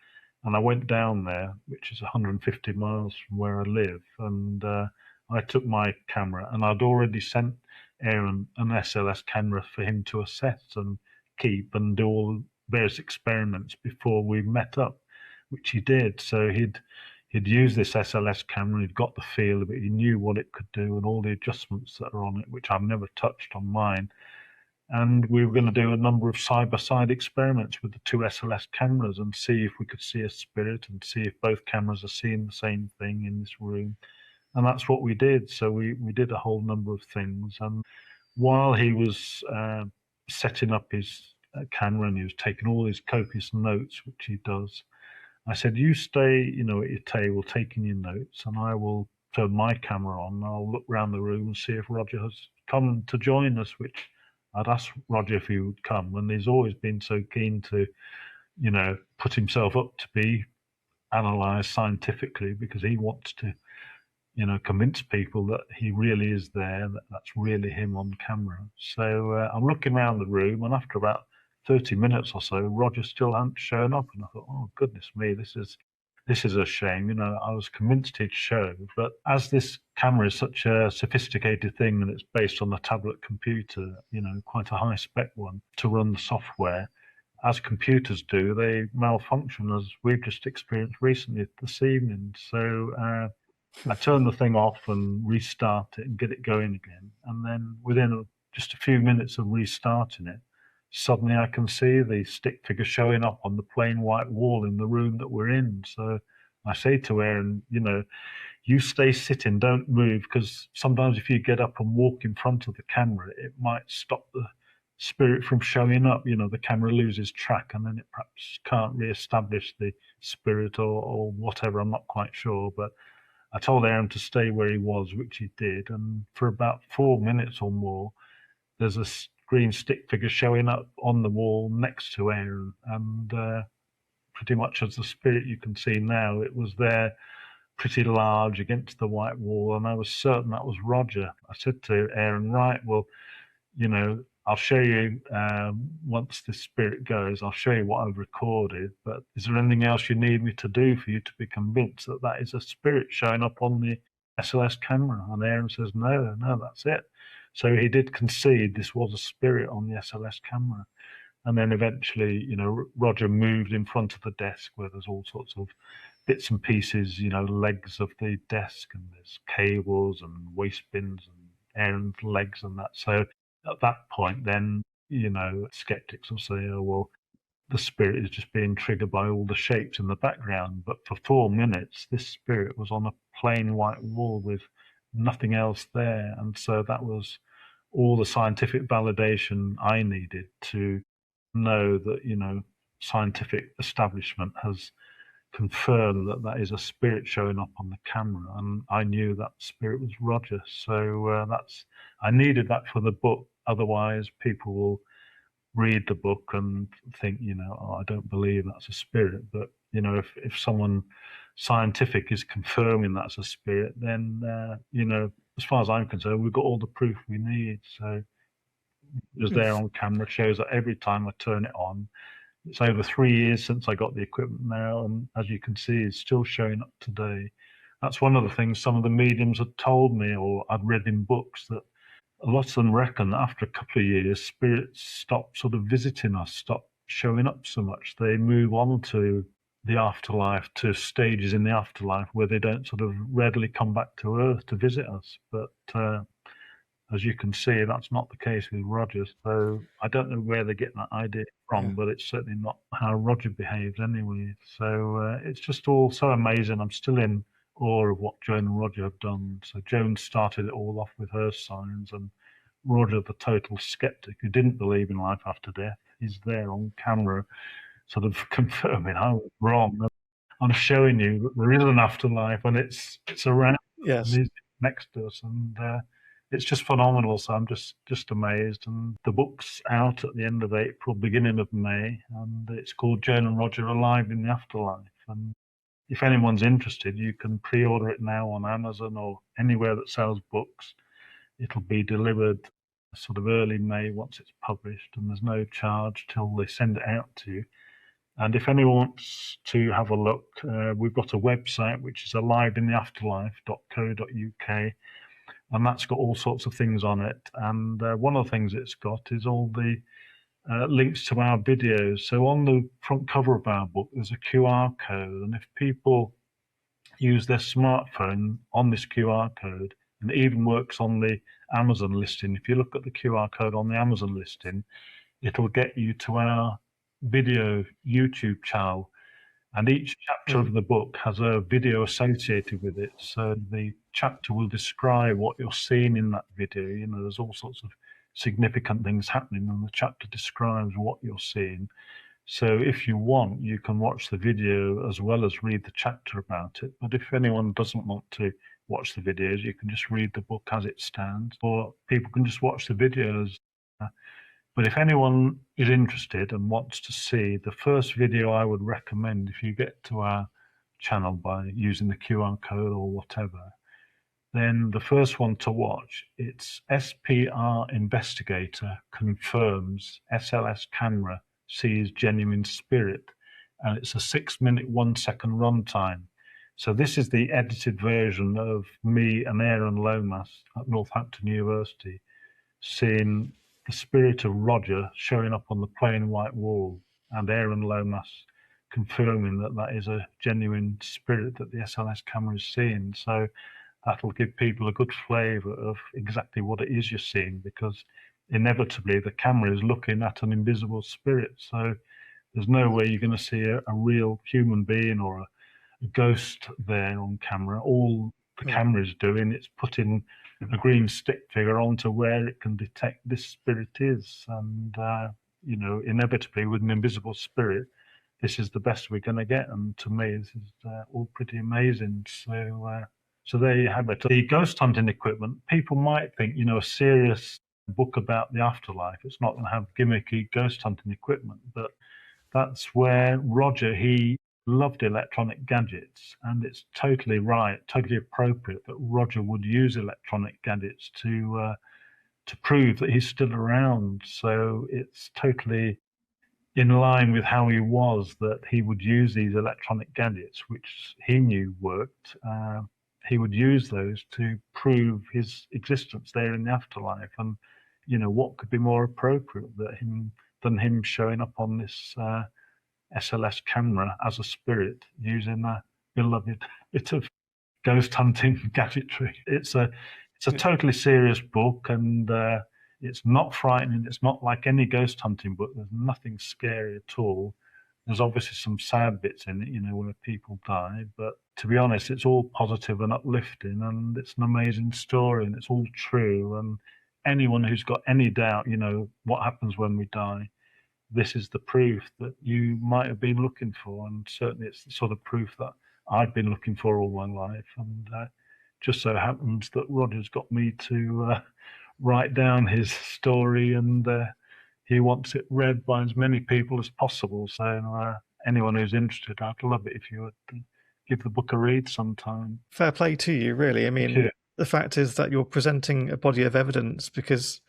And I went down there, which is 150 miles from where I live, and I took my camera, and I'd already sent Aaron an SLS camera for him to assess and keep and do all various experiments before we met up, which he did. So he'd used this SLS camera, he'd got the feel of it, he knew what it could do and all the adjustments that are on it, which I've never touched on mine. And we were going to do a number of side-by-side experiments with the two SLS cameras and see if we could see a spirit and see if both cameras are seeing the same thing in this room. And that's what we did. So we did a whole number of things. And while he was setting up his camera and he was taking all his copious notes, which he does, I said, you stay, at your table taking your notes, and I will turn my camera on and I'll look around the room and see if Roger has come to join us, which I'd asked Roger if he would come, and he's always been so keen to, put himself up to be analysed scientifically, because he wants to, convince people that he really is there, that that's really him on camera. So I'm looking around the room, and after about 30 minutes or so, Roger still hadn't shown up, and I thought, oh goodness me, this is a shame. I was convinced he'd show, but as this camera is such a sophisticated thing and it's based on a tablet computer, quite a high spec one to run the software, as computers do, they malfunction, as we've just experienced recently this evening. So I turn the thing off and restart it and get it going again. And then within just a few minutes of restarting it, suddenly I can see the stick figure showing up on the plain white wall in the room that we're in. So I say to Aaron, you stay sitting, don't move, because sometimes if you get up and walk in front of the camera, it might stop the spirit from showing up. The camera loses track and then it perhaps can't re-establish the spirit or whatever. I'm not quite sure, but I told Aaron to stay where he was, which he did. And for about 4 minutes or more, there's a green stick figure showing up on the wall next to Aaron, and pretty much as the spirit you can see now, it was there pretty large against the white wall, and I was certain that was Roger. I said to Aaron, right, well, I'll show you once this spirit goes, I'll show you what I've recorded, but is there anything else you need me to do for you to be convinced that that is a spirit showing up on the SLS camera? And Aaron says, no, that's it. So he did concede this was a spirit on the SLS camera. And then eventually, Roger moved in front of the desk where there's all sorts of bits and pieces, legs of the desk, and there's cables and waste bins and Aaron's legs and that. So at that point, then, skeptics will say, oh, well, the spirit is just being triggered by all the shapes in the background. But for 4 minutes, this spirit was on a plain white wall with nothing else there. And so that was all the scientific validation I needed to know that, scientific establishment has confirmed that that is a spirit showing up on the camera. And I knew that spirit was Roger. So I needed that for the book. Otherwise, people will read the book and think, oh, I don't believe that's a spirit. But, if someone scientific is confirming that's a spirit, then, as far as I'm concerned, we've got all the proof we need. So it was there on camera, shows that every time I turn it on. It's over 3 years since I got the equipment now, and as you can see, it's still showing up today. That's one of the things some of the mediums had told me, or I'd read in books, that a lot of them reckon that after a couple of years, spirits stop sort of visiting us, stop showing up so much. They move on to the afterlife, to stages in the afterlife where they don't sort of readily come back to Earth to visit us. But as you can see, that's not the case with Roger. So I don't know where they get that idea from, but it's certainly not how Roger behaves anyway. So it's just all so amazing. I'm still in awe of what Joan and Roger have done. So Joan started it all off with her signs, and Roger, the total skeptic who didn't believe in life after death, is there on camera, sort of confirming I was wrong. I'm showing you that there is an afterlife, and it's around, Yes. and it's next to us, and it's just phenomenal. So I'm just amazed. And the book's out at the end of April, beginning of May, and it's called Joan and Roger Alive in the Afterlife. And if anyone's interested, you can pre-order it now on Amazon or anywhere that sells books. It'll be delivered sort of early May once it's published, and there's no charge till they send it out to you. And if anyone wants to have a look, we've got a website which is aliveintheafterlife.co.uk, and that's got all sorts of things on it. And one of the things it's got is all the links to our videos. So on the front cover of our book, there's a QR code, and if people use their smartphone on this QR code, and it even works on the Amazon listing. If you look at the QR code on the Amazon listing, it'll get you to our video YouTube channel, and each chapter of the book has a video associated with it. So the chapter will describe what you're seeing in that video. You know, there's all sorts of significant things happening, and the chapter describes what you're seeing. So if you want, you can watch the video as well as read the chapter about it. But if anyone doesn't want to watch the videos, you can just read the book as it stands, or people can just watch the videos. But if anyone is interested and wants to see, the first video I would recommend, if you get to our channel by using the QR code or whatever, then the first one to watch, it's SPR Investigator confirms SLS Camera sees genuine spirit, and it's a 6-minute 1-second runtime. So this is the edited version of me and Aaron Lomas at Northampton University seeing the spirit of Roger showing up on the plain white wall, and Aaron Lomas confirming that that is a genuine spirit that the SLS camera is seeing. So that'll give people a good flavour of exactly what it is you're seeing, because inevitably the camera is looking at an invisible spirit. So there's no way you're going to see a real human being or a ghost there on camera. All the camera is doing, it's putting a green stick figure onto where it can detect this spirit is. And, you know, inevitably with an invisible spirit, this is the best we're going to get. And to me, this is all pretty amazing. So there you have it. The ghost hunting equipment, people might think, you know, a serious book about the afterlife, it's not going to have gimmicky ghost hunting equipment, but that's where Roger, he loved electronic gadgets, and it's totally right, totally appropriate that Roger would use electronic gadgets to prove that he's still around. So it's totally in line with how he was, that he would use these electronic gadgets, which he knew worked. He would use those to prove his existence there in the afterlife. And, you know, what could be more appropriate than him showing up on this SLS camera as a spirit using a beloved bit of ghost hunting gadgetry. It's a totally serious book, and it's not frightening. It's not like any ghost hunting book. There's nothing scary at all. There's obviously some sad bits in it, you know, where people die, but to be honest, it's all positive and uplifting, and it's an amazing story, and it's all true. And anyone who's got any doubt, you know, what happens when we die, this is the proof that you might have been looking for. And certainly it's the sort of proof that I've been looking for all my life. And just so happens that Roger's got me to write down his story, and he wants it read by as many people as possible. So anyone who's interested, I'd love it if you would give the book a read sometime. Fair play to you, really. I mean, the fact is that you're presenting a body of evidence, because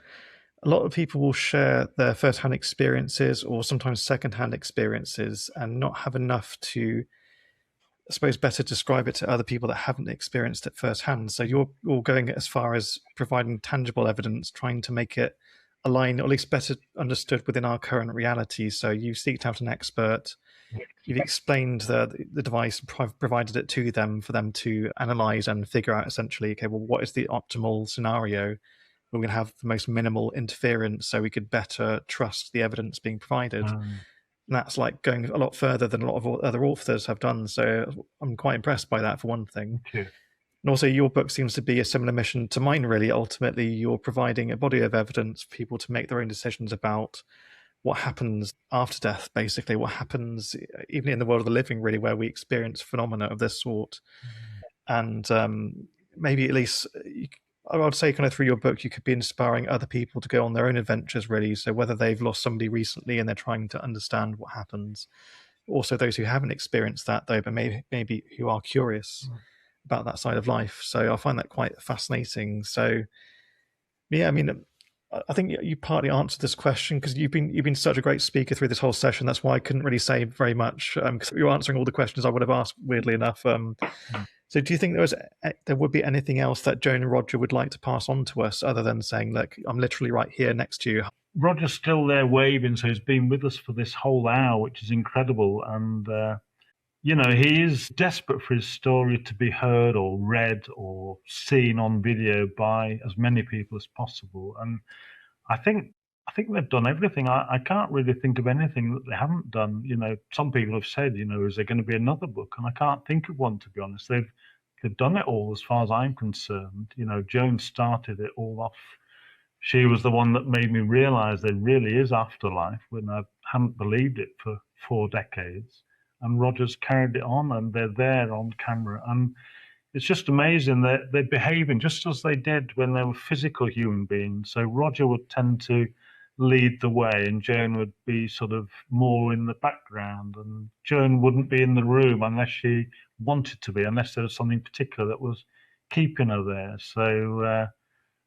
a lot of people will share their first-hand experiences or sometimes second-hand experiences and not have enough to I suppose, better describe it to other people that haven't experienced it firsthand. So you're going as far as providing tangible evidence, trying to make it align, or at least better understood within our current reality. So you seeked out an expert, you've explained the device, provided it to them for them to analyze and figure out essentially, okay, well, what is the optimal scenario where we can have the most minimal interference so we could better trust the evidence being provided. And that's like going a lot further than a lot of other authors have done. So I'm quite impressed by that, for one thing. Thank you. And also, your book seems to be a similar mission to mine, really. Ultimately, you're providing a body of evidence for people to make their own decisions about what happens after death, basically, what happens even in the world of the living, really, where we experience phenomena of this sort. And maybe at least, I would say kind of through your book, you could be inspiring other people to go on their own adventures, really. So whether they've lost somebody recently and they're trying to understand what happens, also those who haven't experienced that, though, but maybe who are curious about that side of life. So I find that quite fascinating. So, yeah, I mean, I think you partly answered this question because you've been such a great speaker through this whole session. That's why I couldn't really say very much because you're answering all the questions I would have asked, weirdly enough. So do you think there would be anything else that Joan and Roger would like to pass on to us other than saying, look, I'm literally right here next to you? Roger's still there waving, so he's been with us for this whole hour, which is incredible. And, he is desperate for his story to be heard or read or seen on video by as many people as possible. And I think they've done everything. I can't really think of anything that they haven't done. Some people have said, is there going to be another book? And I can't think of one, to be honest. They've done it all as far as I'm concerned. Joan started it all off. She was the one that made me realize there really is afterlife when I hadn't believed it for 4 decades. And Roger's carried it on, and they're there on camera. And it's just amazing that they're behaving just as they did when they were physical human beings. So Roger would tend to lead the way, and Joan would be sort of more in the background. And Joan wouldn't be in the room unless she wanted to be, unless there was something particular that was keeping her there. So,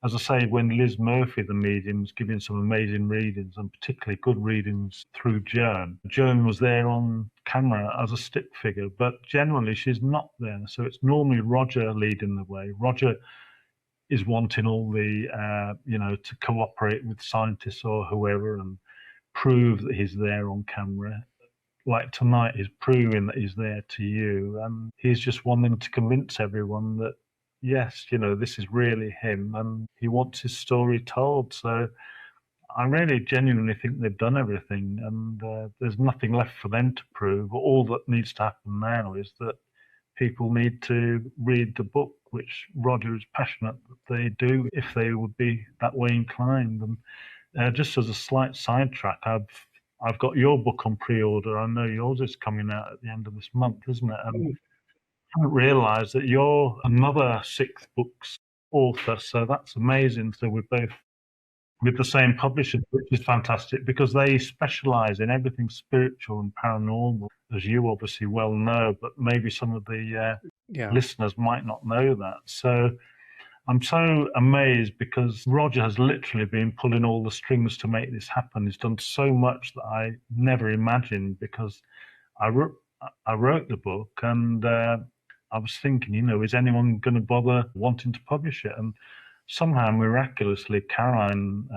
as I say, when Liz Murphy, the medium, was giving some amazing readings, and particularly good readings through Joan was there on camera as a stick figure, but generally she's not there. So it's normally Roger leading the way. Roger is wanting all the, to cooperate with scientists or whoever and prove that he's there on camera. Like tonight, he's proving that he's there to you, and he's just wanting to convince everyone that, yes, this is really him, and he wants his story told. So I really genuinely think they've done everything, and there's nothing left for them to prove. All that needs to happen now is that people need to read the book, which Roger is passionate that they do if they would be that way inclined. And just as a slight sidetrack, I've got your book on pre-order. I know yours is coming out at the end of this month, isn't it? And I haven't realised that you're another 6 books author, so that's amazing. So we're both with the same publisher, which is fantastic because they specialise in everything spiritual and paranormal, as you obviously well know, but maybe some of the listeners might not know that. So I'm so amazed because Roger has literally been pulling all the strings to make this happen. He's done so much that I never imagined because I wrote the book and I was thinking, is anyone going to bother wanting to publish it? And somehow, miraculously, Caroline,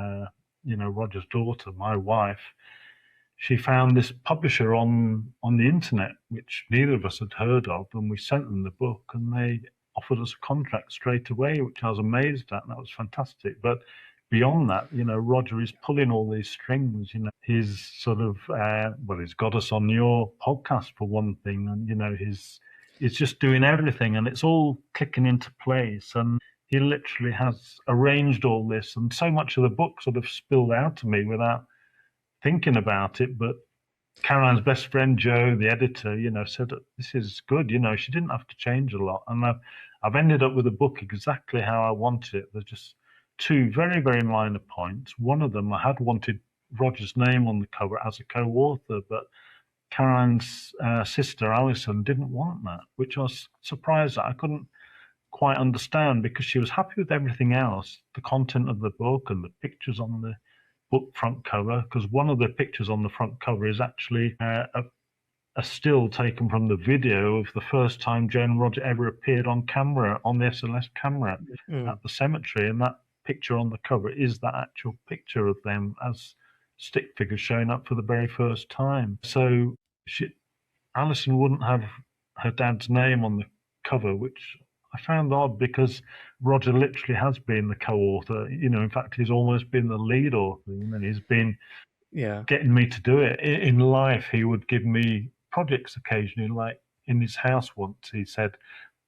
Roger's daughter, my wife, she found this publisher on the internet, which neither of us had heard of, and we sent them the book, and they offered us a contract straight away, which I was amazed at, and that was fantastic. But beyond that, Roger is pulling all these strings. He's sort of, he's got us on your podcast for one thing, and he's just doing everything, and it's all clicking into place. And he literally has arranged all this, and so much of the book sort of spilled out to me without thinking about it. But Caroline's best friend, Joe, the editor, said that this is good. She didn't have to change a lot. And I've ended up with a book exactly how I wanted it. There's just 2 very, very minor points. One of them, I had wanted Roger's name on the cover as a co-author, but Caroline's sister, Alison, didn't want that, which I was surprised at. I couldn't quite understand because she was happy with everything else, the content of the book and the pictures on the book front cover, because one of the pictures on the front cover is actually a a still taken from the video of the first time Joan and Roger ever appeared on camera on the SLS camera at the cemetery, and that picture on the cover is that actual picture of them as stick figures showing up for the very first time. So Alison wouldn't have her dad's name on the cover, which I found odd because Roger literally has been the co-author. In fact, he's almost been the lead author. He's been getting me to do it. In life, he would give me projects occasionally, like in his house once, he said,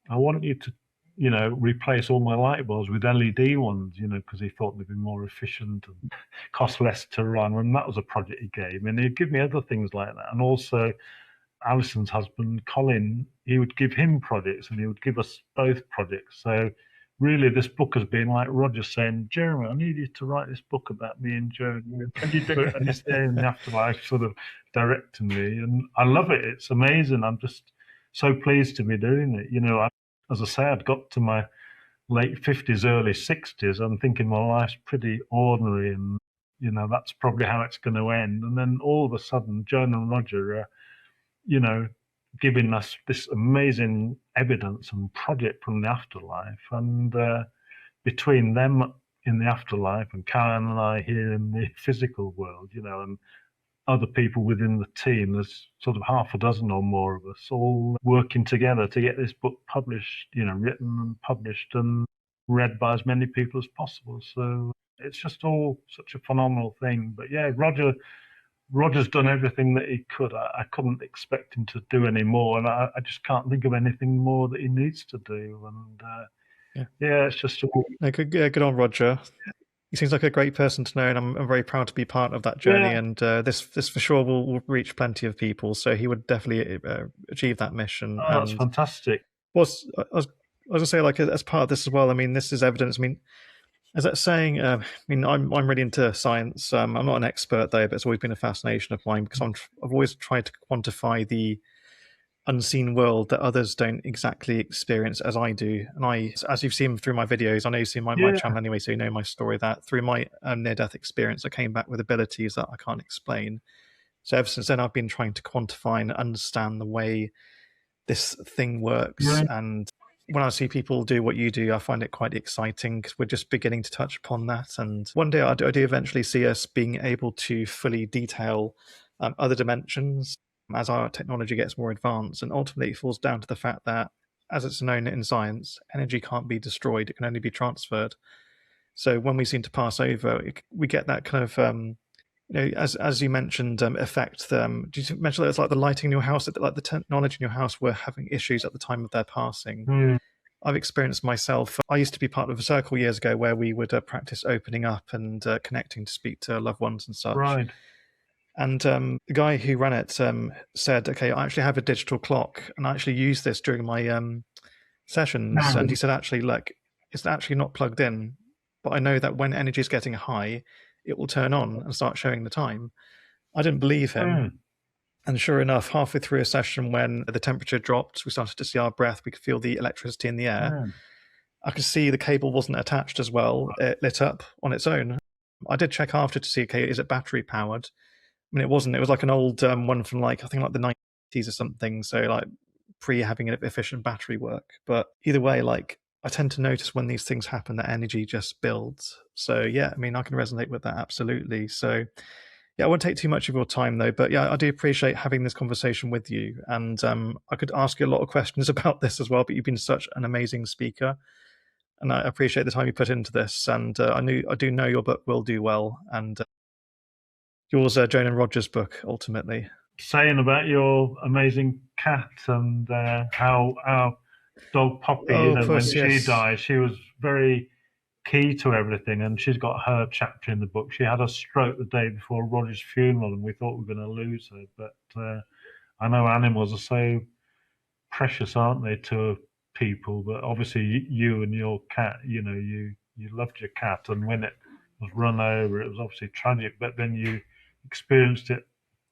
I want you to, replace all my light bulbs with LED ones, because he thought they'd be more efficient and cost less to run. And that was a project he gave me. And he'd give me other things like that. And also, Alison's husband, Colin, he would give him projects and he would give us both projects. So really, this book has been like Roger saying, Jeremy, I need you to write this book about me and Joan. Can you do it? And he's there in the afterlife sort of directing me. And I love it. It's amazing. I'm just so pleased to be doing it. As I say, I'd got to my late 50s, early 60s. I'm thinking my life's pretty ordinary and, that's probably how it's going to end. And then all of a sudden, Joan and Roger are, giving us this amazing evidence and project from the afterlife. And between them in the afterlife and Karen and I here in the physical world, and other people within the team, there's sort of half a dozen or more of us all working together to get this book published, written and published and read by as many people as possible. So it's just all such a phenomenal thing. But yeah, Roger's done everything that he could. I couldn't expect him to do any more, and I just can't think of anything more that he needs to do. And it's just good on Roger. He seems like a great person to know, and I'm very proud to be part of that journey. And this for sure will reach plenty of people. So he would definitely achieve that mission. Oh, that's fantastic. I was gonna say, like, as part of this as well. I mean, this is evidence. I mean, as that saying, I'm really into science. I'm not an expert though, but it's always been a fascination of mine because I've always tried to quantify the unseen world that others don't exactly experience as I do. And as you've seen through my videos, I know you've seen my channel anyway, so you know my story, that through my near-death experience, I came back with abilities that I can't explain. So ever since then, I've been trying to quantify and understand the way this thing works. And when I see people do what you do, I find it quite exciting because we're just beginning to touch upon that. And one day I do eventually see us being able to fully detail other dimensions as our technology gets more advanced. And ultimately it falls down to the fact that, as it's known in science, energy can't be destroyed, it can only be transferred. So when we seem to pass over, we get that kind of, as you mentioned, effect. Did you mention that it's like the lighting in your house, that like the technology in your house were having issues at the time of their passing? I've experienced myself. I used to be part of a circle years ago where we would practice opening up and connecting to speak to loved ones and such. Right. And the guy who ran it said, okay, I actually have a digital clock and I actually use this during my sessions. And he said, actually, look, it's actually not plugged in, but I know that when energy is getting high, it will turn on and start showing the time. I didn't believe him. And sure enough, halfway through a session, when the temperature dropped, we started to see our breath, we could feel the electricity in the air. I could see the cable wasn't attached as well. It lit up on its own. I did check after to see, okay, is it battery powered? I mean, it wasn't. It was like an old one from I think the 90s or something. So like pre having an efficient battery work. But either way, I tend to notice when these things happen that energy just builds. So yeah, I mean, I can resonate with that absolutely. So yeah, I won't take too much of your time though, but yeah, I do appreciate having this conversation with you. And I could ask you a lot of questions about this as well, but you've been such an amazing speaker. And I appreciate the time you put into this. And I do know your book will do well. And yours, Joan and Roger's book, ultimately. Saying about your amazing cat and how our dog Poppy, when she died, she was very key to everything, and she's got her chapter in the book. She had a stroke the day before Roger's funeral, and we thought we were going to lose her. But I know animals are so precious, aren't they, to people? But obviously, you and your cat, you loved your cat, and when it was run over, it was obviously tragic. But then you experienced it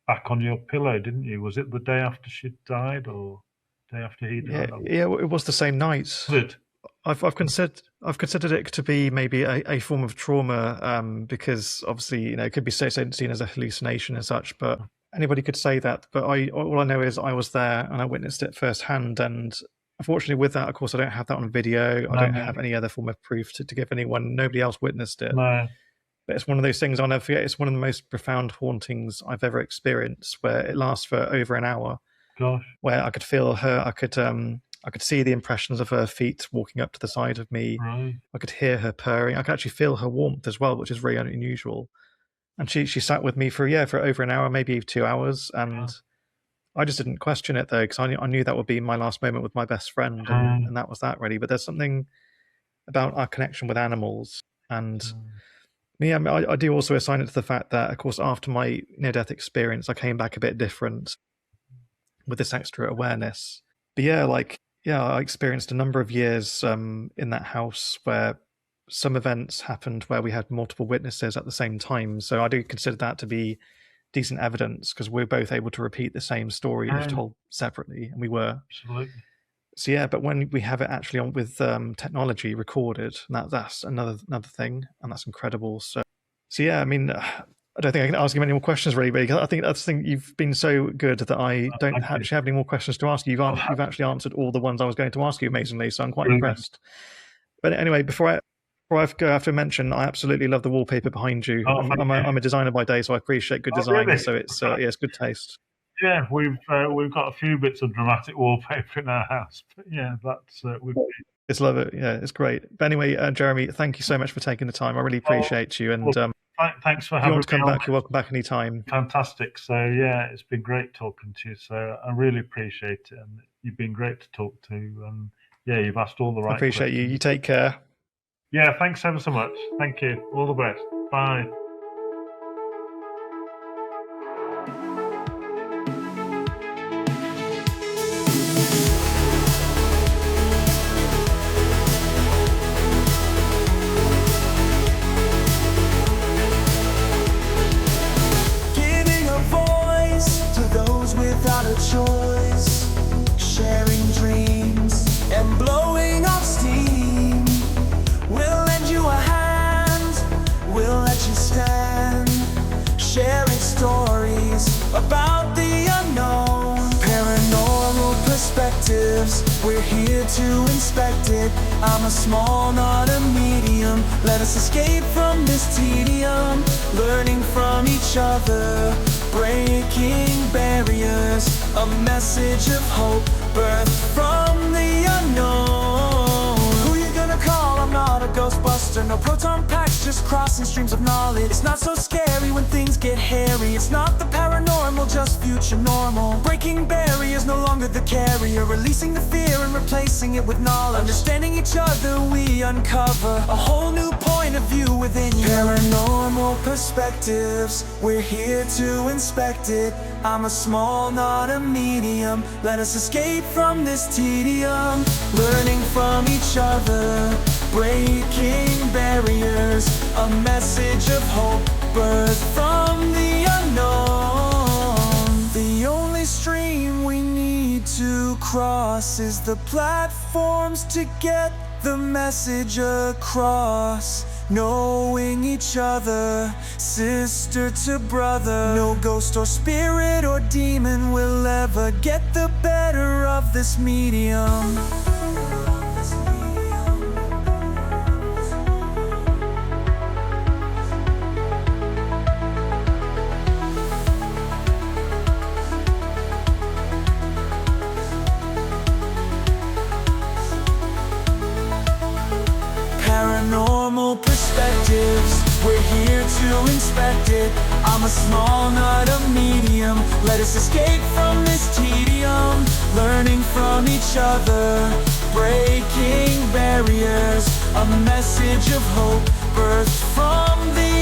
back on your pillow, didn't you? Was it the day after she died, or day after he died? Yeah, it was the same night. Was it? I've considered it to be maybe a form of trauma, because obviously it could be seen as a hallucination and such. But anybody could say that, but all I know is I was there and I witnessed it firsthand. And unfortunately, with that, of course, I don't have that on video. I don't have any other form of proof to give anyone. Nobody else witnessed it. No. But it's one of those things I'll never forget. It's one of the most profound hauntings I've ever experienced, where it lasts for over an hour. Gosh. Where I could feel her. I could see the impressions of her feet walking up to the side of me. Right. I could hear her purring. I could actually feel her warmth as well, which is very unusual. And she sat with me for over an hour, maybe 2 hours. And I just didn't question it, though, because I knew that would be my last moment with my best friend. And that was that, really. But there's something about our connection with animals. And I do also assign it to the fact that, of course, after my near-death experience, I came back a bit different with this extra awareness. But I experienced a number of years in that house where some events happened where we had multiple witnesses at the same time. So I do consider that to be decent evidence, because we're both able to repeat the same story if told separately, and we were. Absolutely. So but when we have it actually on with technology recorded, that's another thing, and that's incredible. So I mean, I don't think I can ask you any more questions, really, because I think you've been so good that I don't actually have any more questions to ask you. You've actually answered all the ones I was going to ask you amazingly, so I'm quite impressed. But anyway, before I go, I have to mention I absolutely love the wallpaper behind you. I'm a designer by day, so I appreciate good design. Really? So it's good taste. Yeah, we've got a few bits of dramatic wallpaper in our house, but that's it's love it. Yeah, it's great. But anyway, Jeremy, thank you so much for taking the time. I really appreciate you. And thanks for having me. If you want to come back, you're welcome back anytime. Fantastic. So it's been great talking to you. So I really appreciate it, and you've been great to talk to. And you've asked all the right. I appreciate you. You take care. Yeah, thanks ever so much. Thank you. All the best. Bye. Giving a voice to those without a choice, sharing dreams and blowing off steam. We'll lend you a hand, we'll let you stand, sharing stories about the unknown. Paranormal perspectives, we're here to inspect it. I'm a small, not a medium. Let us escape from this tedium, learning from each other, breaking barriers. A message of hope, birthed from the unknown. Who you gonna call? I'm not a ghostbuster. No proton packs, just crossing streams of knowledge. It's not so scary when things get hairy. It's not the paranormal, just future normal. Breaking barriers, no longer the carrier. Releasing the fear and replacing it with knowledge. Understanding each other, we uncover a whole new point of view within you. Paranormal perspectives, we're here to inspect it. I'm a small, not a medium. Let us escape from this tedium, learning from each other, breaking barriers. A message of hope, birthed from the unknown. The only stream we need to cross is the platforms to get the message across. Knowing each other, sister to brother. No ghost or spirit or demon will ever get the better of this medium. Paranormal perspectives, we're here to inspect it. I'm a small, not a medium. Let us escape from this tedium, learning from each other, breaking barriers. A message of hope, birthed from the